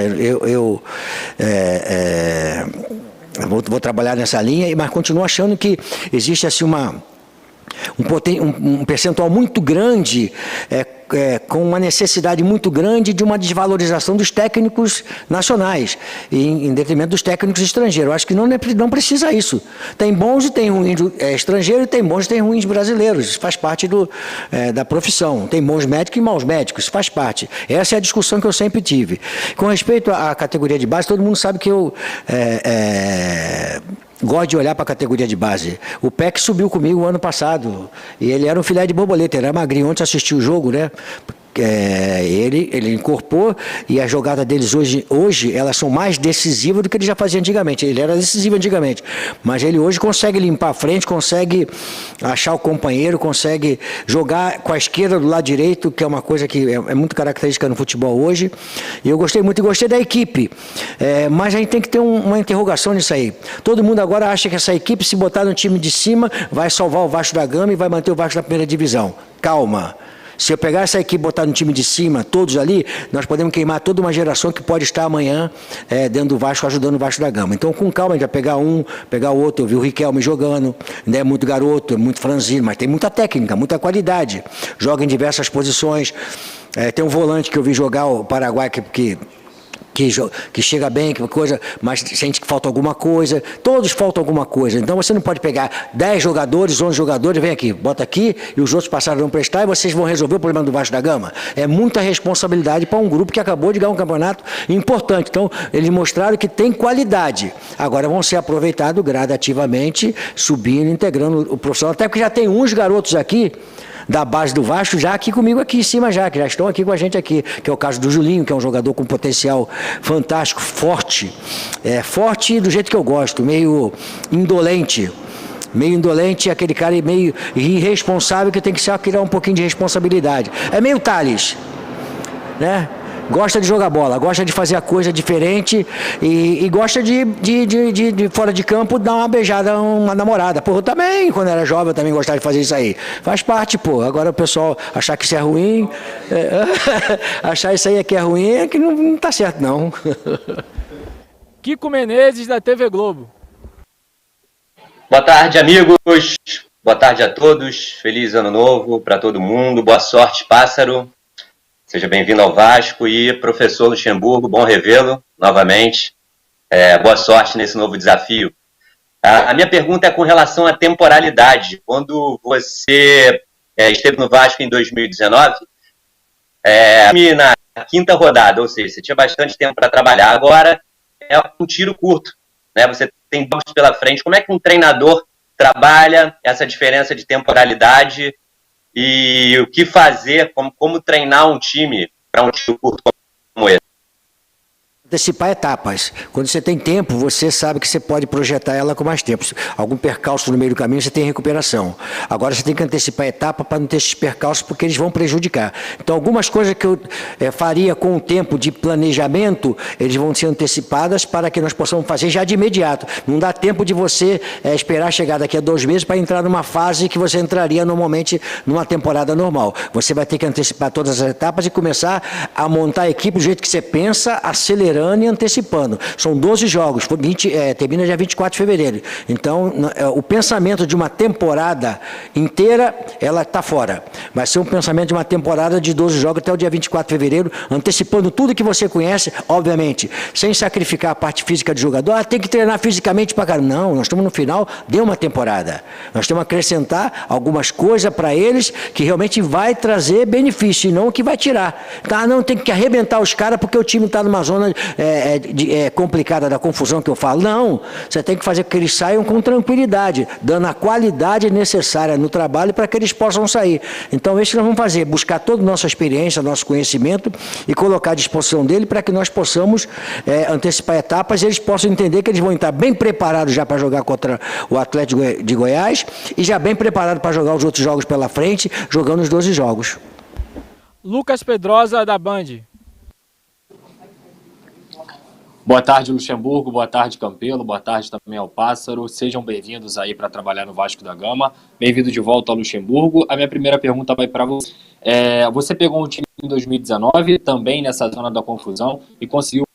Vou trabalhar nessa linha, mas continuo achando que existe assim um percentual muito grande, com uma necessidade muito grande de uma desvalorização dos técnicos nacionais, em detrimento dos técnicos estrangeiros. Eu acho que não precisa isso. Tem bons e tem ruins estrangeiros, e tem bons e tem ruins brasileiros. Isso faz parte da profissão. Tem bons médicos e maus médicos, isso faz parte. Essa é a discussão que eu sempre tive. Com respeito à categoria de base, todo mundo sabe que eu gosto de olhar para a categoria de base. O PEC subiu comigo o ano passado, e ele era um filé de borboleta, ele era magrinho. Ontem assistiu o jogo, né? Ele incorporou, e a jogada deles hoje elas são mais decisivas do que ele já fazia antigamente. Ele era decisivo antigamente, mas ele hoje consegue limpar a frente, consegue achar o companheiro, consegue jogar com a esquerda do lado direito, que é uma coisa que é muito característica no futebol hoje. E eu gostei muito, e gostei da equipe, mas a gente tem que ter uma interrogação nisso aí. Todo mundo agora acha que essa equipe, se botar no time de cima, vai salvar o Vasco da Gama e vai manter o Vasco na primeira divisão. Calma. Se eu pegar essa equipe e botar no time de cima, todos ali, nós podemos queimar toda uma geração que pode estar amanhã dentro do Vasco, ajudando o Vasco da Gama. Então, com calma, a gente vai pegar o outro. Eu vi o Riquelme jogando, ainda é muito garoto, é muito franzino, mas tem muita técnica, muita qualidade. Joga em diversas posições. Tem um volante que eu vi jogar, o Paraguai, que chega bem, que coisa, mas sente que falta alguma coisa. Todos faltam alguma coisa. Então você não pode pegar 10 jogadores, 11 jogadores, vem aqui, bota aqui, e os outros passaram a não prestar, e vocês vão resolver o problema do Vasco da Gama. É muita responsabilidade para um grupo que acabou de ganhar um campeonato importante. Então, eles mostraram que tem qualidade. Agora vão ser aproveitados gradativamente, subindo, integrando o profissional. Até porque já tem uns garotos aqui da base do Vasco, já aqui comigo, aqui em cima já, que já estão aqui com a gente aqui, que é o caso do Julinho, que é um jogador com potencial fantástico, forte, forte do jeito que eu gosto, meio indolente, aquele cara meio irresponsável, que tem que criar um pouquinho de responsabilidade. É meio Thales, né? Gosta de jogar bola, gosta de fazer a coisa diferente e gosta de fora de campo dar uma beijada, uma namorada. Pô, eu também, quando era jovem, eu também gostava de fazer isso aí. Faz parte, pô. Agora o pessoal achar que isso é ruim, achar isso aí que é ruim, é que não tá certo, não. Kiko Menezes, da TV Globo. Boa tarde, amigos. Boa tarde a todos. Feliz ano novo para todo mundo. Boa sorte, Pássaro. Seja bem-vindo ao Vasco, e professor Luxemburgo, bom revê-lo novamente. Boa sorte nesse novo desafio. A minha pergunta é com relação à temporalidade. Quando você esteve no Vasco em 2019, na quinta rodada, ou seja, você tinha bastante tempo para trabalhar. Agora é um tiro curto, né? Você tem jogos pela frente. Como é que um treinador trabalha essa diferença de temporalidade? E o que fazer, como treinar um time para um tiro curto como esse? Antecipar etapas. Quando você tem tempo, você sabe que você pode projetar ela com mais tempo. Algum percalço no meio do caminho, você tem recuperação. Agora você tem que antecipar a etapa para não ter esses percalços, porque eles vão prejudicar. Então, algumas coisas que eu faria com o tempo de planejamento, eles vão ser antecipadas para que nós possamos fazer já de imediato. Não dá tempo de você esperar chegar daqui a 2 meses para entrar numa fase que você entraria normalmente numa temporada normal. Você vai ter que antecipar todas as etapas e começar a montar a equipe do jeito que você pensa, acelerando e antecipando. São 12 jogos, termina dia 24 de fevereiro. Então, o pensamento de uma temporada inteira, ela está fora. Vai ser um pensamento de uma temporada de 12 jogos até o dia 24 de fevereiro, antecipando tudo que você conhece, obviamente, sem sacrificar a parte física do jogador. Tem que treinar fisicamente para caramba. Não, nós estamos no final de uma temporada. Nós temos que acrescentar algumas coisas para eles que realmente vai trazer benefício, e não que vai tirar. Não, tem que arrebentar os caras porque o time está numa zona complicada da confusão que eu falo. Não, você tem que fazer com que eles saiam com tranquilidade, dando a qualidade necessária no trabalho para que eles possam sair. Então, isso que nós vamos fazer, buscar toda a nossa experiência, nosso conhecimento e colocar à disposição dele para que nós possamos antecipar etapas e eles possam entender que eles vão estar bem preparados já para jogar contra o Atlético de Goiás e já bem preparados para jogar os outros jogos pela frente, jogando os 12 jogos. Lucas Pedrosa, da Band. Boa tarde, Luxemburgo. Boa tarde, Campelo. Boa tarde também ao Pássaro. Sejam bem-vindos aí para trabalhar no Vasco da Gama. Bem-vindo de volta ao Luxemburgo. A minha primeira pergunta vai para você. Você pegou um time em 2019, também nessa zona da confusão, e conseguiu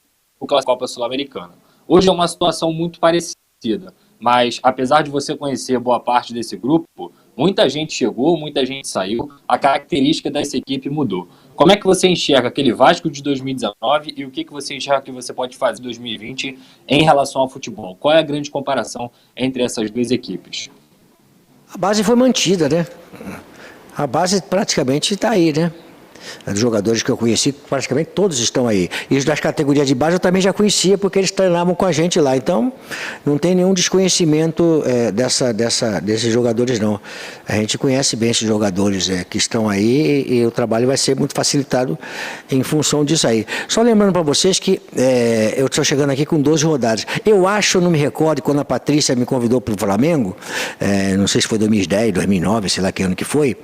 a Copa Sul-Americana. Hoje é uma situação muito parecida, mas apesar de você conhecer boa parte desse grupo, muita gente chegou, muita gente saiu, a característica dessa equipe mudou. Como é que você enxerga aquele Vasco de 2019 e o que você enxerga que você pode fazer em 2020 em relação ao futebol? Qual é a grande comparação entre essas duas equipes? A base foi mantida, né? A base praticamente está aí, né? Dos jogadores que eu conheci, praticamente todos estão aí. E os das categorias de base eu também já conhecia, porque eles treinavam com a gente lá. Então, não tem nenhum desconhecimento desses jogadores, não. A gente conhece bem esses jogadores que estão aí e o trabalho vai ser muito facilitado em função disso aí. Só lembrando para vocês que eu estou chegando aqui com 12 rodadas. Eu acho, não me recordo, quando a Patrícia me convidou para o Flamengo, não sei se foi 2010, 2009, sei lá que ano que foi,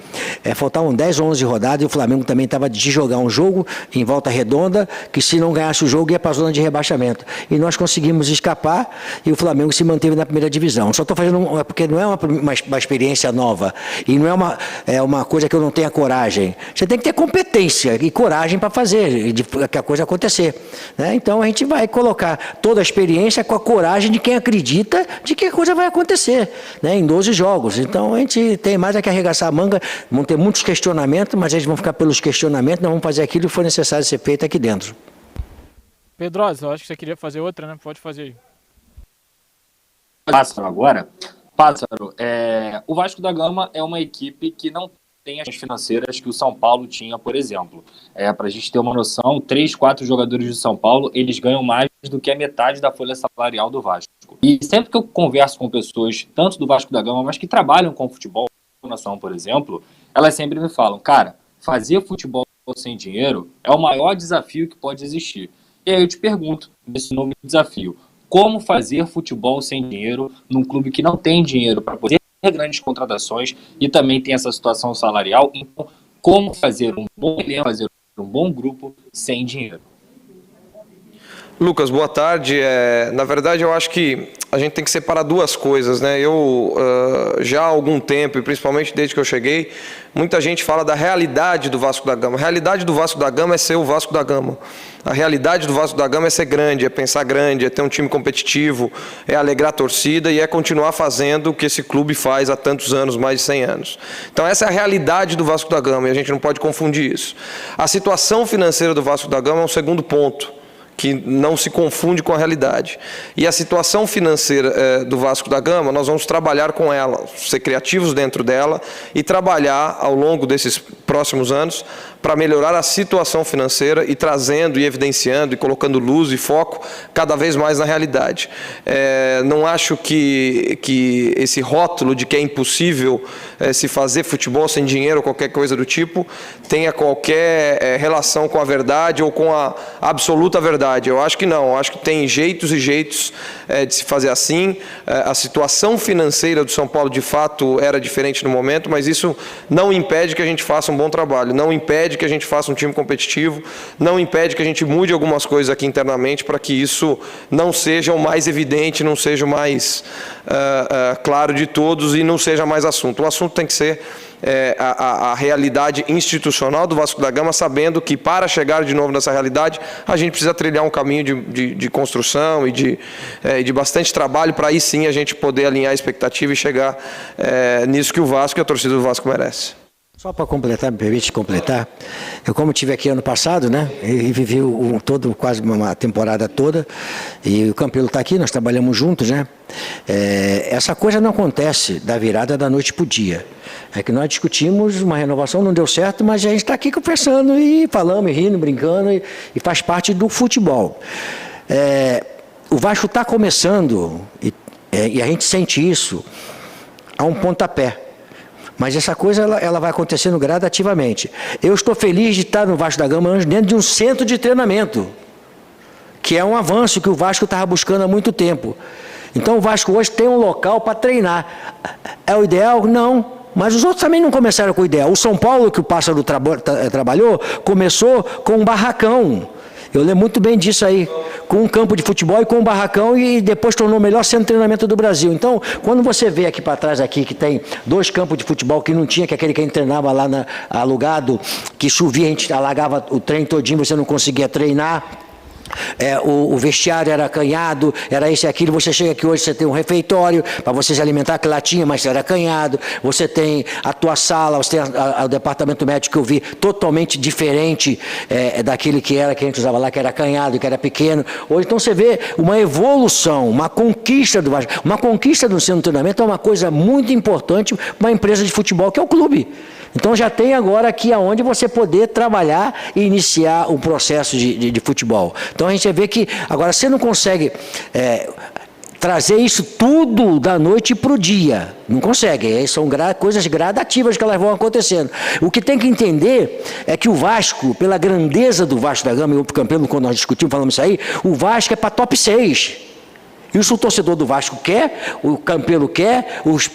faltavam 10 ou 11 rodadas e o Flamengo também estava de jogar um jogo em Volta Redonda, que se não ganhasse o jogo ia para a zona de rebaixamento. E nós conseguimos escapar e o Flamengo se manteve na primeira divisão. Só estou fazendo, porque não é uma experiência nova e não é uma coisa que eu não tenha coragem. Você tem que ter competência e coragem para fazer, que a coisa acontecer. Né? Então a gente vai colocar toda a experiência com a coragem de quem acredita de que a coisa vai acontecer, né? Em 12 jogos. Então a gente tem mais que arregaçar a manga, vão ter muitos questionamentos, mas eles vão ficar pelos questionamentos, nós vamos fazer aquilo que for necessário ser feito aqui dentro. Pedrosa, eu acho que você queria fazer outra, né? Pode fazer aí. Pássaro agora. Pássaro, o Vasco da Gama é uma equipe que não tem as financeiras que o São Paulo tinha, por exemplo. Para a gente ter uma noção, 3, 4 jogadores do São Paulo, eles ganham mais do que a metade da folha salarial do Vasco. E sempre que eu converso com pessoas, tanto do Vasco da Gama, mas que trabalham com futebol, nação, por exemplo, elas sempre me falam, cara, fazer futebol sem dinheiro é o maior desafio que pode existir. E aí eu te pergunto, nesse novo desafio, como fazer futebol sem dinheiro num clube que não tem dinheiro para poder ter grandes contratações e também tem essa situação salarial? Então, como fazer um bom elenco, fazer um bom grupo sem dinheiro? Lucas, boa tarde. Na verdade, eu acho que a gente tem que separar duas coisas, né? Eu, já há algum tempo, e principalmente desde que eu cheguei, muita gente fala da realidade do Vasco da Gama. A realidade do Vasco da Gama é ser o Vasco da Gama. A realidade do Vasco da Gama é ser grande, é pensar grande, é ter um time competitivo, é alegrar a torcida e é continuar fazendo o que esse clube faz há tantos anos, mais de 100 anos. Então essa é a realidade do Vasco da Gama e a gente não pode confundir isso. A situação financeira do Vasco da Gama é um segundo ponto, que não se confunde com a realidade. E a situação financeira do Vasco da Gama, nós vamos trabalhar com ela, ser criativos dentro dela e trabalhar ao longo desses próximos anos para melhorar a situação financeira e trazendo e evidenciando e colocando luz e foco cada vez mais na realidade. Não acho que esse rótulo de que é impossível se fazer futebol sem dinheiro ou qualquer coisa do tipo tenha qualquer relação com a verdade ou com a absoluta verdade. Eu acho que não, eu acho que tem jeitos e jeitos de se fazer assim. A situação financeira do São Paulo de fato era diferente no momento, mas isso não impede que a gente faça um bom trabalho, não impede que a gente faça um time competitivo, não impede que a gente mude algumas coisas aqui internamente para que isso não seja o mais evidente, não seja o mais claro de todos e não seja mais assunto. O assunto tem que ser a realidade institucional do Vasco da Gama, sabendo que para chegar de novo nessa realidade a gente precisa trilhar um caminho de construção e de bastante trabalho para aí sim a gente poder alinhar a expectativa e chegar nisso que o Vasco e a torcida do Vasco merece. Só para completar, me permite completar, eu como estive aqui ano passado, né, e vivi quase uma temporada toda, e o Campelo está aqui, nós trabalhamos juntos, né, essa coisa não acontece da virada da noite para o dia. É que nós discutimos uma renovação, não deu certo, mas a gente está aqui conversando e falamos, e rindo, brincando, e faz parte do futebol. O Vasco está começando, e a gente sente isso, a um pontapé. Mas essa coisa ela vai acontecendo gradativamente. Eu estou feliz de estar no Vasco da Gama dentro de um centro de treinamento, que é um avanço que o Vasco estava buscando há muito tempo. Então o Vasco hoje tem um local para treinar. É o ideal? Não. Mas os outros também não começaram com o ideal. O São Paulo, que o Pássaro trabalhou, começou com um barracão. Eu lembro muito bem disso aí, com um campo de futebol e com um barracão, e depois tornou o melhor centro de treinamento do Brasil. Então, quando você vê aqui para trás, aqui, que tem 2 campos de futebol que não tinha, que aquele que a gente treinava lá alugado, que chovia, a gente alagava o treino todinho, você não conseguia treinar. O vestiário era acanhado, era isso e aquilo. Você chega aqui hoje, você tem um refeitório para você se alimentar, que lá tinha, mas era acanhado. Você tem a tua sala, você tem o departamento médico que eu vi totalmente diferente daquele que a gente usava lá, que era acanhado, que era pequeno. Hoje, então, você vê uma evolução, uma conquista do Vasco. Uma conquista do centro de treinamento é uma coisa muito importante para uma empresa de futebol, que é o clube. Então já tem agora aqui aonde você poder trabalhar e iniciar um processo de futebol. Então a gente vê que agora você não consegue trazer isso tudo da noite para o dia. Não consegue. São coisas gradativas que elas vão acontecendo. O que tem que entender é que o Vasco, pela grandeza do Vasco da Gama, e o Campelo, quando nós discutimos, falamos isso aí, o Vasco é para top 6. Isso o torcedor do Vasco quer, o Campelo quer, os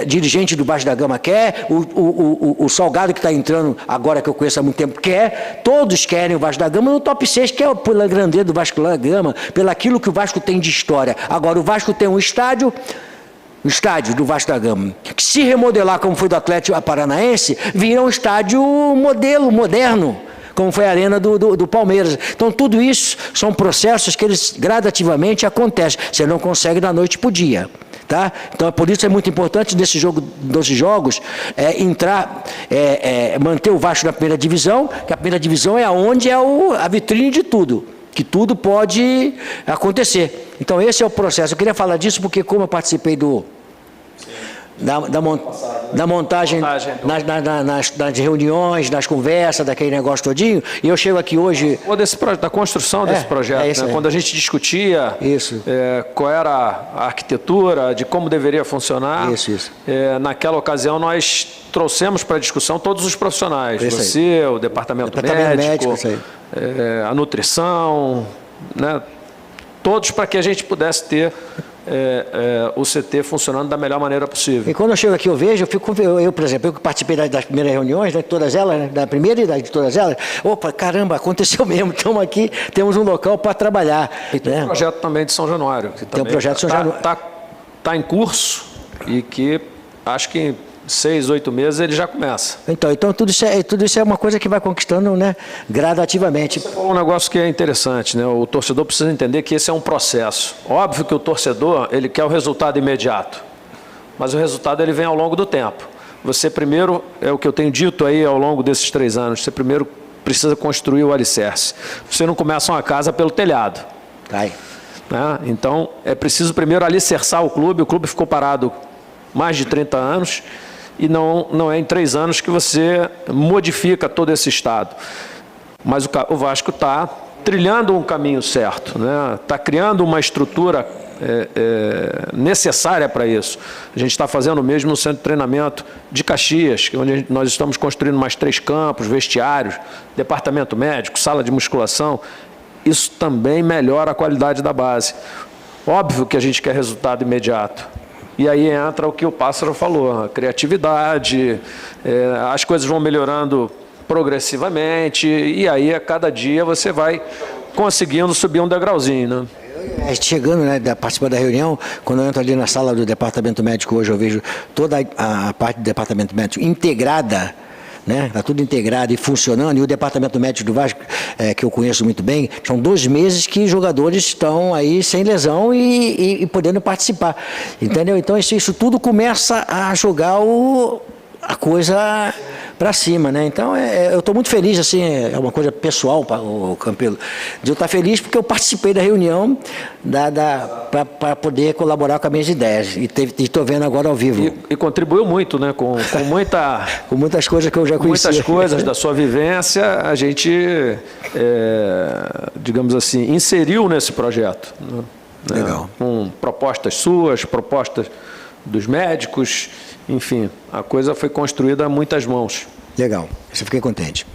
dirigente do Vasco da Gama quer, o Salgado que está entrando agora, que eu conheço há muito tempo, quer, todos querem o Vasco da Gama no top 6, que é pela grandeza do Vasco da Gama, pelo aquilo que o Vasco tem de história. Agora, o Vasco tem um estádio, o estádio do Vasco da Gama, que se remodelar como foi do Atlético Paranaense, vira um estádio modelo, moderno, como foi a arena do Palmeiras. Então, tudo isso são processos que eles gradativamente acontecem. Você não consegue da noite para o dia. Tá? Então, por isso é muito importante nesses jogos manter o Vasco na primeira divisão, que a primeira divisão é onde é a vitrine de tudo, que tudo pode acontecer. Então, esse é o processo. Eu queria falar disso porque, como eu participei da montagem, nas reuniões, nas conversas, daquele negócio todinho, e eu chego aqui hoje... Da construção desse projeto, né? Quando a gente discutia qual era a arquitetura, de como deveria funcionar, naquela ocasião nós trouxemos para a discussão todos os profissionais, você, o departamento médico a nutrição, né? Todos, para que a gente pudesse ter o CT funcionando da melhor maneira possível. E quando eu chego aqui, eu vejo, eu por exemplo, eu que participei das primeiras reuniões, né, todas elas, né, da primeira e de todas elas, opa, caramba, aconteceu mesmo, estamos aqui, temos um local para trabalhar. E tem um projeto também de São Januário. Que tem um projeto de São Januário. Está em curso e que acho que em 6, 8 meses ele já começa. Então tudo isso é uma coisa que vai conquistando, né, gradativamente. Você falou um negócio que é interessante, né? O torcedor precisa entender que esse é um processo. Óbvio que o torcedor, ele quer o resultado imediato, mas o resultado ele vem ao longo do tempo. Você primeiro, é o que eu tenho dito aí ao longo desses 3 anos, você primeiro precisa construir o alicerce. Você não começa uma casa pelo telhado. Né? Então, é preciso primeiro alicerçar o clube ficou parado mais de 30 anos, e não é em 3 anos que você modifica todo esse estado. Mas o Vasco está trilhando um caminho certo, né? Está criando uma estrutura necessária para isso. A gente está fazendo o mesmo no centro de treinamento de Caxias, onde nós estamos construindo mais 3 campos, vestiários, departamento médico, sala de musculação. Isso também melhora a qualidade da base. Óbvio que a gente quer resultado imediato. E aí entra o que o Pássaro falou, a criatividade, as coisas vão melhorando progressivamente, e aí a cada dia você vai conseguindo subir um degrauzinho, né? Chegando, né, participando da reunião, quando eu entro ali na sala do departamento médico hoje, eu vejo toda a parte do departamento médico integrada, né? Está tudo integrado e funcionando, e o departamento médico do Vasco, que eu conheço muito bem, são 2 meses que os jogadores estão aí sem lesão e podendo participar, entendeu? Então isso tudo começa a jogar a coisa para cima, né? Então eu estou muito feliz, assim, é uma coisa pessoal, o Campelo, de eu estar feliz porque eu participei da reunião para poder colaborar com as minhas ideias e estou vendo agora ao vivo. E contribuiu muito, né? Com muitas coisas que eu já conhecia. Muitas coisas da sua vivência, a gente, digamos assim, inseriu nesse projeto. Né? Legal. Com propostas suas, propostas dos médicos, enfim, a coisa foi construída a muitas mãos. Legal, eu fiquei contente.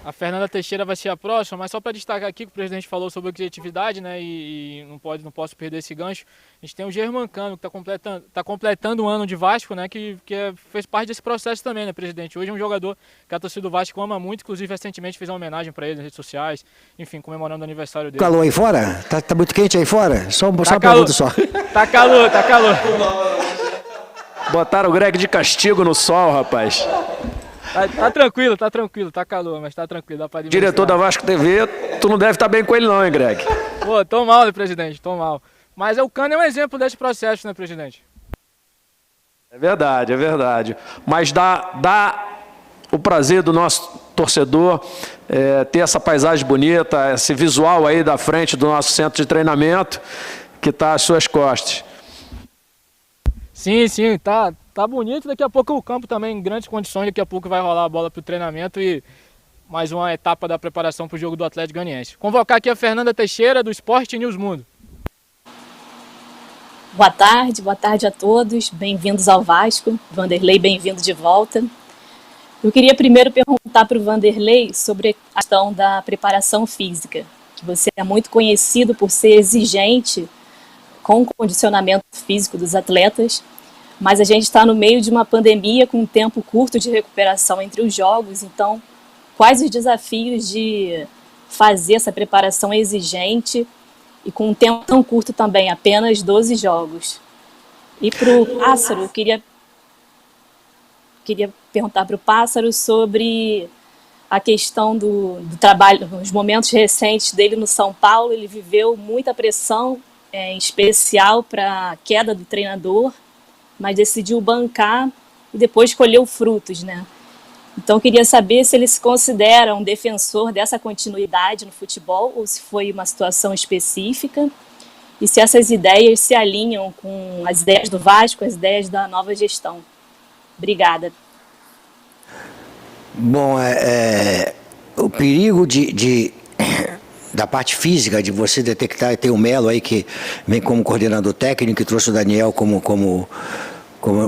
A Fernanda Teixeira vai ser a próxima, mas só para destacar aqui que o presidente falou sobre objetividade, né, e não posso perder esse gancho. A gente tem o Germancano, que está completando um ano de Vasco, né, que fez parte desse processo também, né, presidente? Hoje é um jogador que a torcida do Vasco ama muito, inclusive recentemente fez uma homenagem para ele nas redes sociais, enfim, comemorando o aniversário dele. Calor aí fora? Tá muito quente aí fora? Só uma calor. pergunta só. Tá calor. Botaram o Greg de castigo no sol, rapaz. Tá tranquilo, tá calor, mas tá tranquilo, dá pra administrar. Diretor da Vasco TV, tu não deve estar bem com ele não, hein, Greg? Pô, tô mal, né, presidente, tô mal. Mas o Cano é um exemplo desse processo, né, presidente? É verdade. Mas dá o prazer do nosso torcedor ter essa paisagem bonita, esse visual aí da frente do nosso centro de treinamento, que está às suas costas. Sim, tá bonito. Daqui a pouco o campo também em grandes condições. Daqui a pouco vai rolar a bola para o treinamento e mais uma etapa da preparação para o jogo do Atlético Goianiense. Convocar aqui a Fernanda Teixeira, do Esporte News Mundo. Boa tarde a todos. Bem-vindos ao Vasco. Vanderlei, bem-vindo de volta. Eu queria primeiro perguntar para o Vanderlei sobre a questão da preparação física, que você é muito conhecido por ser exigente com o condicionamento físico dos atletas, mas a gente está no meio de uma pandemia com um tempo curto de recuperação entre os jogos, então quais os desafios de fazer essa preparação exigente e com um tempo tão curto também, apenas 12 jogos? E para o Pássaro, eu queria perguntar para o Pássaro sobre a questão do trabalho, nos momentos recentes dele no São Paulo. Ele viveu muita pressão, em especial para a queda do treinador, mas decidiu bancar e depois colheu frutos, né? Então, eu queria saber se ele se considera um defensor dessa continuidade no futebol ou se foi uma situação específica e se essas ideias se alinham com as ideias do Vasco, as ideias da nova gestão. Obrigada. Bom, o perigo da parte física, de você detectar, tem o Melo aí que vem como coordenador técnico, que trouxe o Daniel como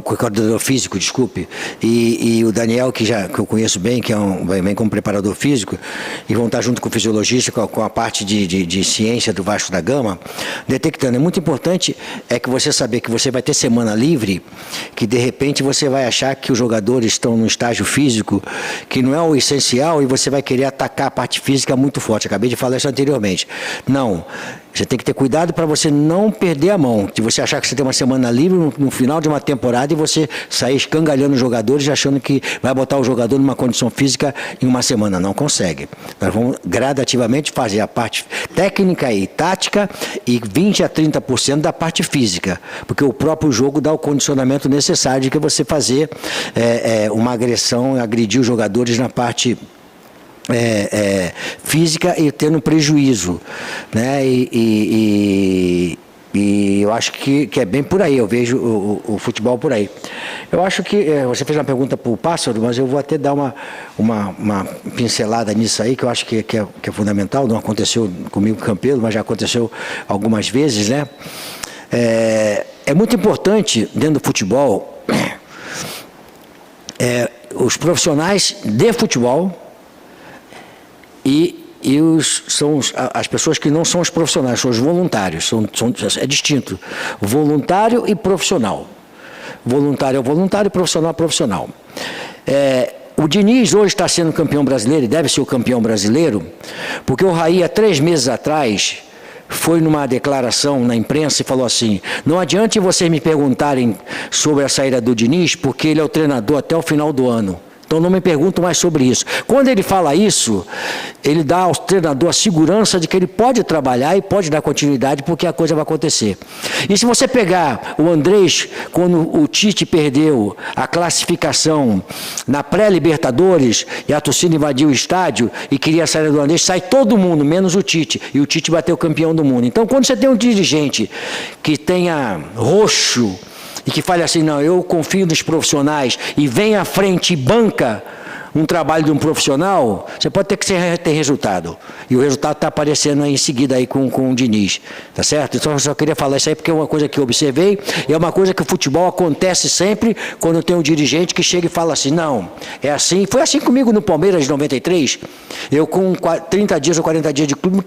coordenador físico, desculpe, e o Daniel, que eu conheço bem, que vem como preparador físico, e vão estar junto com o fisiologista, com a parte de ciência do Vasco da Gama, detectando. É muito importante que você saber que você vai ter semana livre, que de repente você vai achar que os jogadores estão num estágio físico que não é o essencial e você vai querer atacar a parte física muito forte. Acabei de falar isso anteriormente. Não. Você tem que ter cuidado para você não perder a mão, de você achar que você tem uma semana livre no final de uma temporada e você sair escangalhando os jogadores achando que vai botar o jogador numa condição física em uma semana. Não consegue. Nós vamos gradativamente fazer a parte técnica e tática e 20% a 30% da parte física, porque o próprio jogo dá o condicionamento necessário de que você fazer uma agressão, agredir os jogadores na parte física e tendo prejuízo, né? E eu acho que é bem por aí, eu vejo o futebol por aí. Eu acho que você fez uma pergunta para o Pássaro, mas eu vou até dar uma pincelada nisso aí, que eu acho que é fundamental. Não aconteceu comigo, Campelo, mas já aconteceu algumas vezes, né? É muito importante, dentro do futebol, os profissionais de futebol e as pessoas que não são os profissionais, são os voluntários, é distinto, voluntário e profissional. Voluntário é voluntário, profissional é profissional. O Diniz hoje está sendo campeão brasileiro, e deve ser o campeão brasileiro, porque o Raí, há 3 meses atrás, foi numa declaração na imprensa e falou assim: não adianta vocês me perguntarem sobre a saída do Diniz, porque ele é o treinador até o final do ano. Então não me pergunto mais sobre isso. Quando ele fala isso, ele dá ao treinador a segurança de que ele pode trabalhar e pode dar continuidade, porque a coisa vai acontecer. E se você pegar o Andrés, quando o Tite perdeu a classificação na pré-Libertadores e a torcida invadiu o estádio e queria sair do Andrés, sai todo mundo, menos o Tite. E o Tite bateu campeão do mundo. Então, quando você tem um dirigente que tenha roxo, e que fale assim, não, eu confio nos profissionais, e vem à frente e banca um trabalho de um profissional, você pode ter que ter resultado. E o resultado está aparecendo aí em seguida aí com o Diniz, tá certo? Então eu só queria falar isso aí porque é uma coisa que eu observei, e é uma coisa que o futebol acontece sempre quando tem um dirigente que chega e fala assim, não, é assim. Foi assim comigo no Palmeiras de 93, eu com 30 dias ou 40 dias de clube,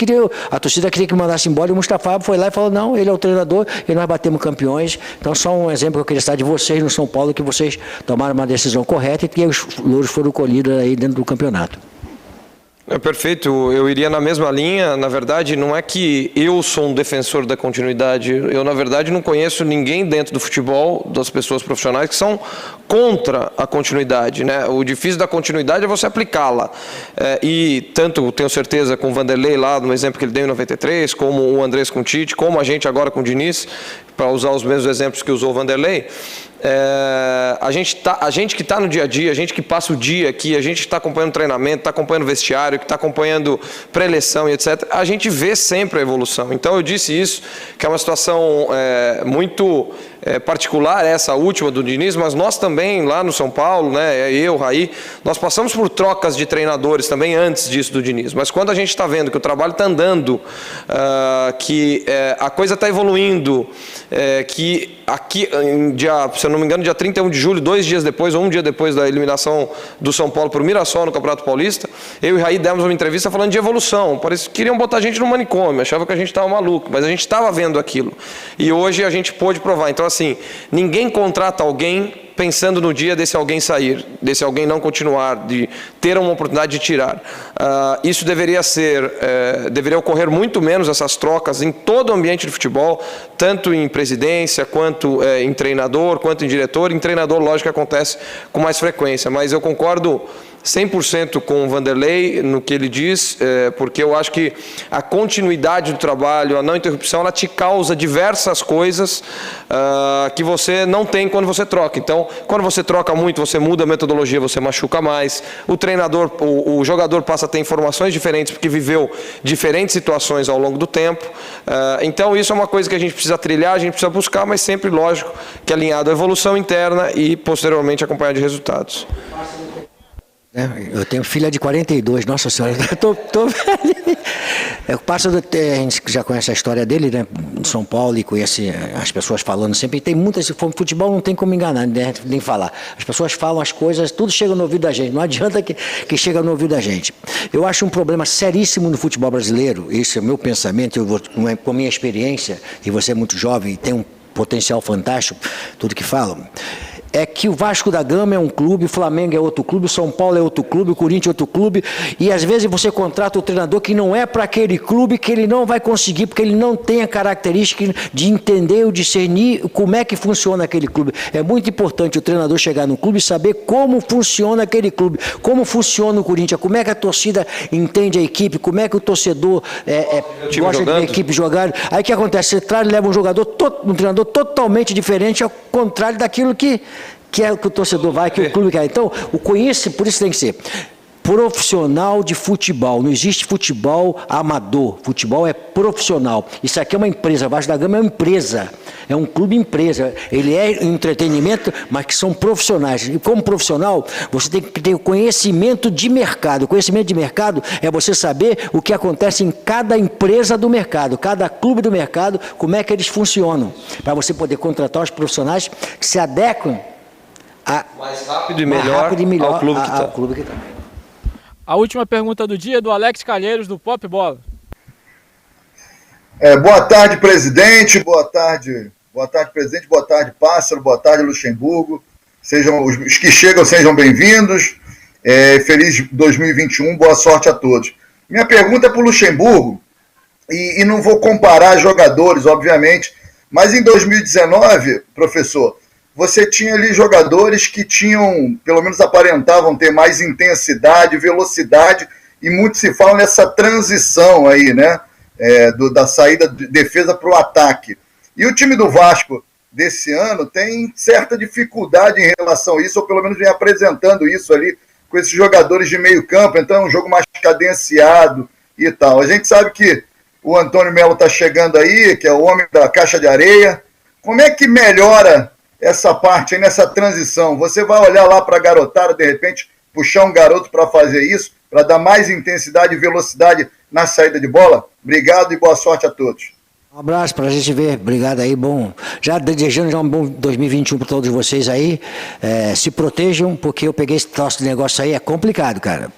a torcida queria que me mandasse embora, e o Mustafa foi lá e falou, não, ele é o treinador, e nós batemos campeões. Então só um exemplo que eu queria estar de vocês no São Paulo, que vocês tomaram uma decisão correta e que os louros foram colhidos aí dentro do campeonato. Perfeito, eu iria na mesma linha. Na verdade, não é que eu sou um defensor da continuidade, eu na verdade não conheço ninguém dentro do futebol, das pessoas profissionais, que são contra a continuidade, né? O difícil da continuidade é você aplicá-la, e tanto, tenho certeza, com o Vanderlei lá, no exemplo que ele deu em 93, como o Andrés com o Tite, como a gente agora com o Diniz, para usar os mesmos exemplos que usou o Vanderlei, a gente que está no dia a dia, a gente que passa o dia aqui, a gente que está acompanhando treinamento, está acompanhando vestiário, que está acompanhando pré-eleição e etc., a gente vê sempre a evolução. Então eu disse isso, que é uma situação muito particular, essa última do Diniz, mas nós também lá no São Paulo, né, eu, Raí, nós passamos por trocas de treinadores também antes disso do Diniz, mas quando a gente está vendo que o trabalho está andando, que a coisa está evoluindo, que aqui, se eu não me engano, dia 31 de julho, 2 dias depois, ou um dia depois da eliminação do São Paulo para o Mirassol no Campeonato Paulista, eu e Raí demos uma entrevista falando de evolução. Parece que queriam botar a gente no manicômio, achavam que a gente estava maluco, mas a gente estava vendo aquilo. E hoje a gente pôde provar. Então, assim, ninguém contrata alguém pensando no dia desse alguém sair, desse alguém não continuar, de ter uma oportunidade de tirar. Isso deveria ocorrer muito menos, essas trocas, em todo o ambiente do futebol, tanto em presidência, quanto em treinador, quanto em diretor. Em treinador, lógico que acontece com mais frequência, mas eu concordo 100% com o Vanderlei no que ele diz, porque eu acho que a continuidade do trabalho, a não interrupção, ela te causa diversas coisas que você não tem quando você troca. Então, quando você troca muito, você muda a metodologia, você machuca mais, o treinador, o jogador passa a ter informações diferentes porque viveu diferentes situações ao longo do tempo. Então, isso é uma coisa que a gente precisa trilhar, a gente precisa buscar, mas sempre, lógico, que alinhado à evolução interna e, posteriormente, acompanhar de resultados. Eu tenho filha de 42, nossa senhora, tô velho. A gente já conhece a história dele, né? Em São Paulo, e conhece as pessoas falando sempre. E tem muitas, futebol não tem como enganar, né? Nem falar. As pessoas falam as coisas, tudo chega no ouvido da gente. Não adianta que chega no ouvido da gente. Eu acho um problema seríssimo no futebol brasileiro, esse é o meu pensamento, com a minha experiência, e você é muito jovem e tem um potencial fantástico, tudo que falam. É que o Vasco da Gama é um clube, o Flamengo é outro clube, o São Paulo é outro clube, o Corinthians é outro clube, e às vezes você contrata o treinador que não é para aquele clube, que ele não vai conseguir, porque ele não tem a característica de entender ou discernir como é que funciona aquele clube. É muito importante o treinador chegar no clube e saber como funciona aquele clube, como funciona o Corinthians, como é que a torcida entende a equipe, como é que o torcedor gosta de ver a equipe jogar. Aí o que acontece? Você traz e leva um treinador totalmente diferente, ao contrário daquilo que é o que o torcedor vai, que o clube quer. Então, por isso tem que ser profissional de futebol. Não existe futebol amador. Futebol é profissional. Isso aqui é uma empresa. Vasco da Gama é uma empresa. É um clube empresa. Ele é entretenimento, mas que são profissionais. E como profissional, você tem que ter o conhecimento de mercado. O conhecimento de mercado é você saber o que acontece em cada empresa do mercado, cada clube do mercado, como é que eles funcionam. Para você poder contratar os profissionais que se adequam mais rápido e melhor ao clube que está. A última pergunta do dia é do Alex Calheiros, do Pop Bola. Boa tarde, presidente. Boa tarde, presidente. Boa tarde, Pássaro. Boa tarde, Luxemburgo. Os que chegam, sejam bem-vindos. Feliz 2021. Boa sorte a todos. Minha pergunta é para o Luxemburgo, e não vou comparar jogadores, obviamente, mas em 2019, professor, você tinha ali jogadores que tinham, pelo menos aparentavam ter mais intensidade, velocidade, e muito se fala nessa transição aí, né? Da saída de defesa para o ataque. E o time do Vasco desse ano tem certa dificuldade em relação a isso, ou pelo menos vem apresentando isso ali com esses jogadores de meio campo, então é um jogo mais cadenciado e tal. A gente sabe que o Antônio Melo está chegando aí, que é o homem da caixa de areia. Como é que melhora essa parte aí nessa transição? Você vai olhar lá para a garotada, de repente, puxar um garoto para fazer isso, para dar mais intensidade e velocidade na saída de bola? Obrigado e boa sorte a todos. Um abraço para a gente ver, obrigado aí, bom, já desejando um bom 2021 para todos vocês aí, se protejam, porque eu peguei esse troço de negócio aí, é complicado, cara.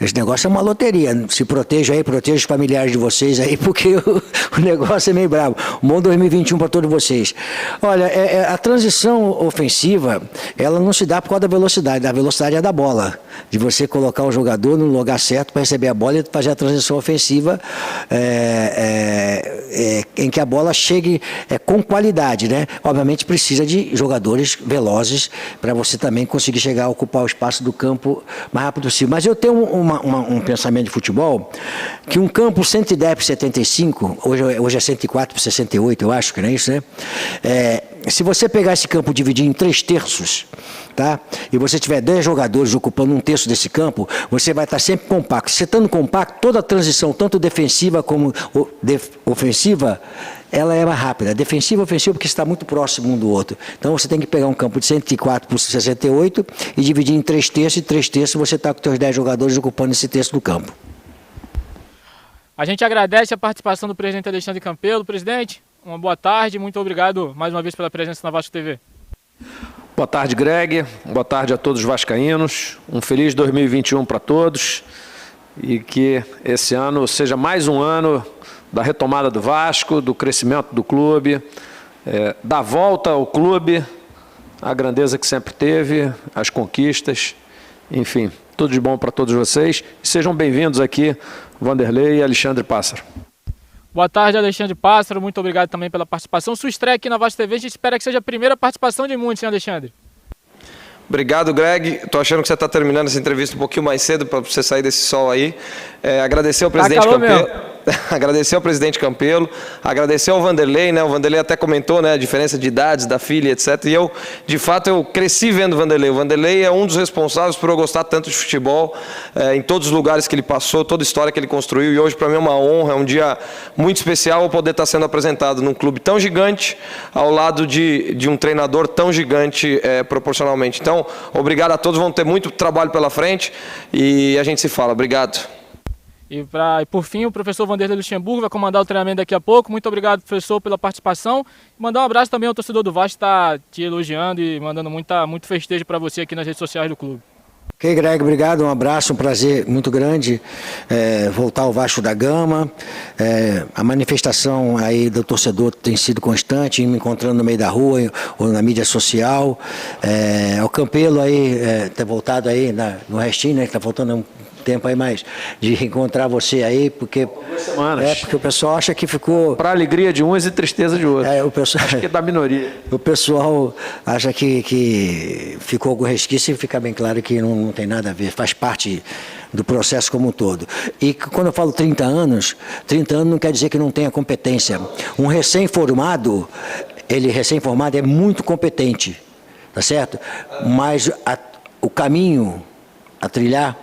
Esse negócio é uma loteria. Se proteja aí, proteja os familiares de vocês aí, porque o negócio é meio bravo. Um bom 2021 para todos vocês. Olha, a transição ofensiva, ela não se dá por causa da velocidade. A velocidade é da bola. De você colocar o jogador no lugar certo para receber a bola e fazer a transição ofensiva em que a bola chegue com qualidade, né? Obviamente precisa de jogadores velozes para você também conseguir chegar a ocupar o espaço do campo mais rápido possível. Mas eu tenho um pensamento de futebol, que um campo 110 por 75, hoje é 104 por 68, eu acho que não é isso, né? Se você pegar esse campo e dividir em 3 terços, tá? E você tiver 10 jogadores ocupando 1/3 desse campo, você vai estar sempre compacto. Você estando compacto, toda a transição, tanto defensiva como ofensiva, ela é mais rápida. Defensiva e ofensiva porque está muito próximo um do outro. Então você tem que pegar um campo de 104 por 68 e dividir em 3 terços, e 3 terços você está com os seus 10 jogadores ocupando esse terço do campo. A gente agradece a participação do presidente Alexandre Campelo. Presidente, uma boa tarde, muito obrigado mais uma vez pela presença na Vasco TV. Boa tarde, Greg. Boa tarde a todos os vascaínos. Um feliz 2021 para todos e que esse ano seja mais um ano da retomada do Vasco, do crescimento do clube, da volta ao clube, a grandeza que sempre teve, as conquistas, enfim, tudo de bom para todos vocês. E sejam bem-vindos aqui, Vanderlei e Alexandre Pássaro. Boa tarde, Alexandre Pássaro, muito obrigado também pela participação. Sua estreia aqui na Vasco TV, a gente espera que seja a primeira participação de muitos, hein, Alexandre? Obrigado, Greg. Estou achando que você está terminando essa entrevista um pouquinho mais cedo para você sair desse sol aí. Agradecer ao presidente Campelo. Agradecer ao presidente Campelo, agradecer ao Vanderlei, né? O Vanderlei até comentou, né, a diferença de idades da filha, etc. E eu, de fato, eu cresci vendo o Vanderlei. O Vanderlei é um dos responsáveis por eu gostar tanto de futebol, em todos os lugares que ele passou, toda a história que ele construiu. E hoje, para mim, é uma honra, é um dia muito especial eu poder estar sendo apresentado num clube tão gigante, ao lado de um treinador tão gigante proporcionalmente. Então, obrigado a todos, vão ter muito trabalho pela frente e a gente se fala. Obrigado. E por fim, o professor Vanderlei Luxemburgo vai comandar o treinamento daqui a pouco. Muito obrigado, professor, pela participação. Mandar um abraço também ao torcedor do Vasco, que está te elogiando e mandando muito festejo para você aqui nas redes sociais do clube. Ok, Greg, obrigado, um abraço, um prazer muito grande voltar ao Vasco da Gama. A manifestação aí do torcedor tem sido constante, me encontrando no meio da rua ou na mídia social. O Campelo aí ter voltado aí no restinho, né, que está faltando um tempo aí mais de encontrar você aí, porque 2 semanas. Porque o pessoal acha que ficou para alegria de uns e tristeza de outros. O pessoal acho que é da minoria. O pessoal acha que ficou algum resquício e fica bem claro que não tem nada a ver, faz parte do processo como um todo. E quando eu falo 30 anos não quer dizer que não tenha competência. Um recém-formado é muito competente, tá certo? Mas o caminho a trilhar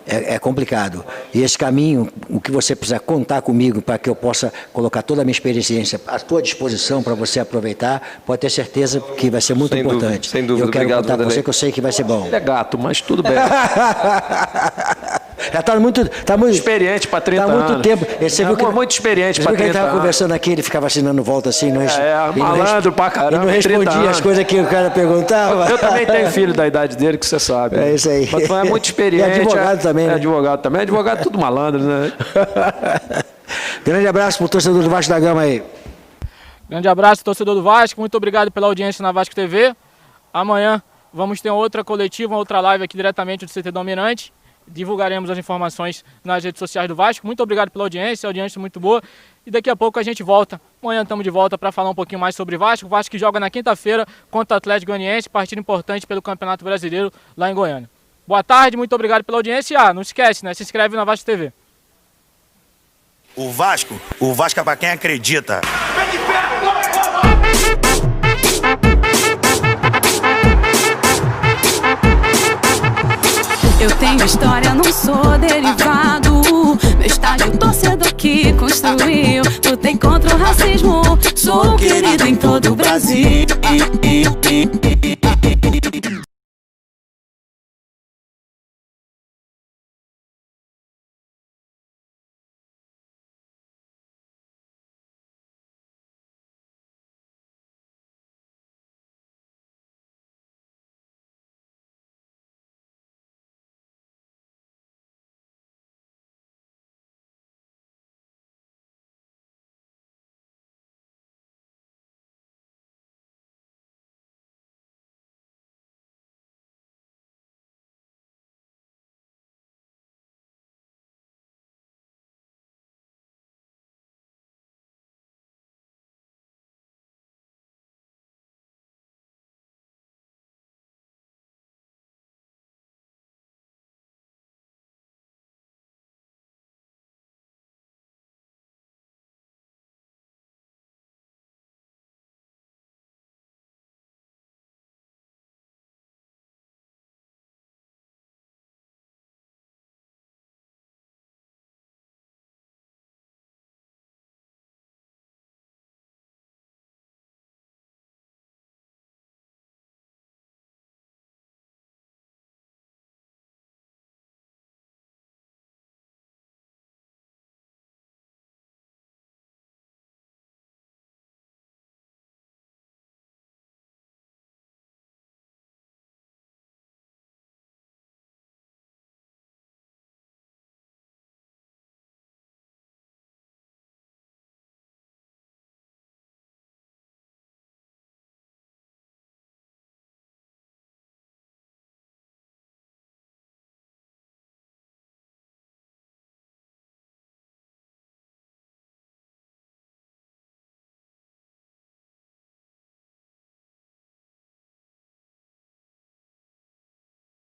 é complicado. E esse caminho, o que você precisa contar comigo para que eu possa colocar toda a minha experiência à tua disposição para você aproveitar, pode ter certeza que vai ser muito importante. Sem dúvida. Eu quero Obrigado, contar com Vanderlei. você que eu sei que vai ser bom. É gato, mas tudo bem. Já está muito experiente para 30 anos. Tá muito tempo. Você viu que, muito experiente para 30 anos. Você viu que ele estava conversando aqui, ele ficava assinando volta assim, malandro pra caramba. E não respondia as coisas que o cara perguntava. Eu também tenho filho da idade dele, que você sabe. É isso aí. Mas é muito experiente. E advogado também, né? Advogado também. Advogado tudo malandro, né? Grande abraço pro torcedor do Vasco da Gama aí. Grande abraço, torcedor do Vasco. Muito obrigado pela audiência na Vasco TV. Amanhã vamos ter outra coletiva, uma outra live aqui diretamente do CT do Almirante. Divulgaremos as informações nas redes sociais do Vasco. Muito obrigado pela audiência, muito boa. E daqui a pouco a gente volta. Amanhã estamos de volta para falar um pouquinho mais sobre Vasco. O Vasco que joga na quinta-feira contra o Atlético Goianiense, partida importante pelo Campeonato Brasileiro lá em Goiânia. Boa tarde, muito obrigado pela audiência. E não esquece, né? Se inscreve na Vasco TV. O Vasco é pra quem acredita. Eu tenho história, não sou derivado. Meu estádio, torcedor que construiu. Lutei contra o racismo, sou querido em todo o Brasil.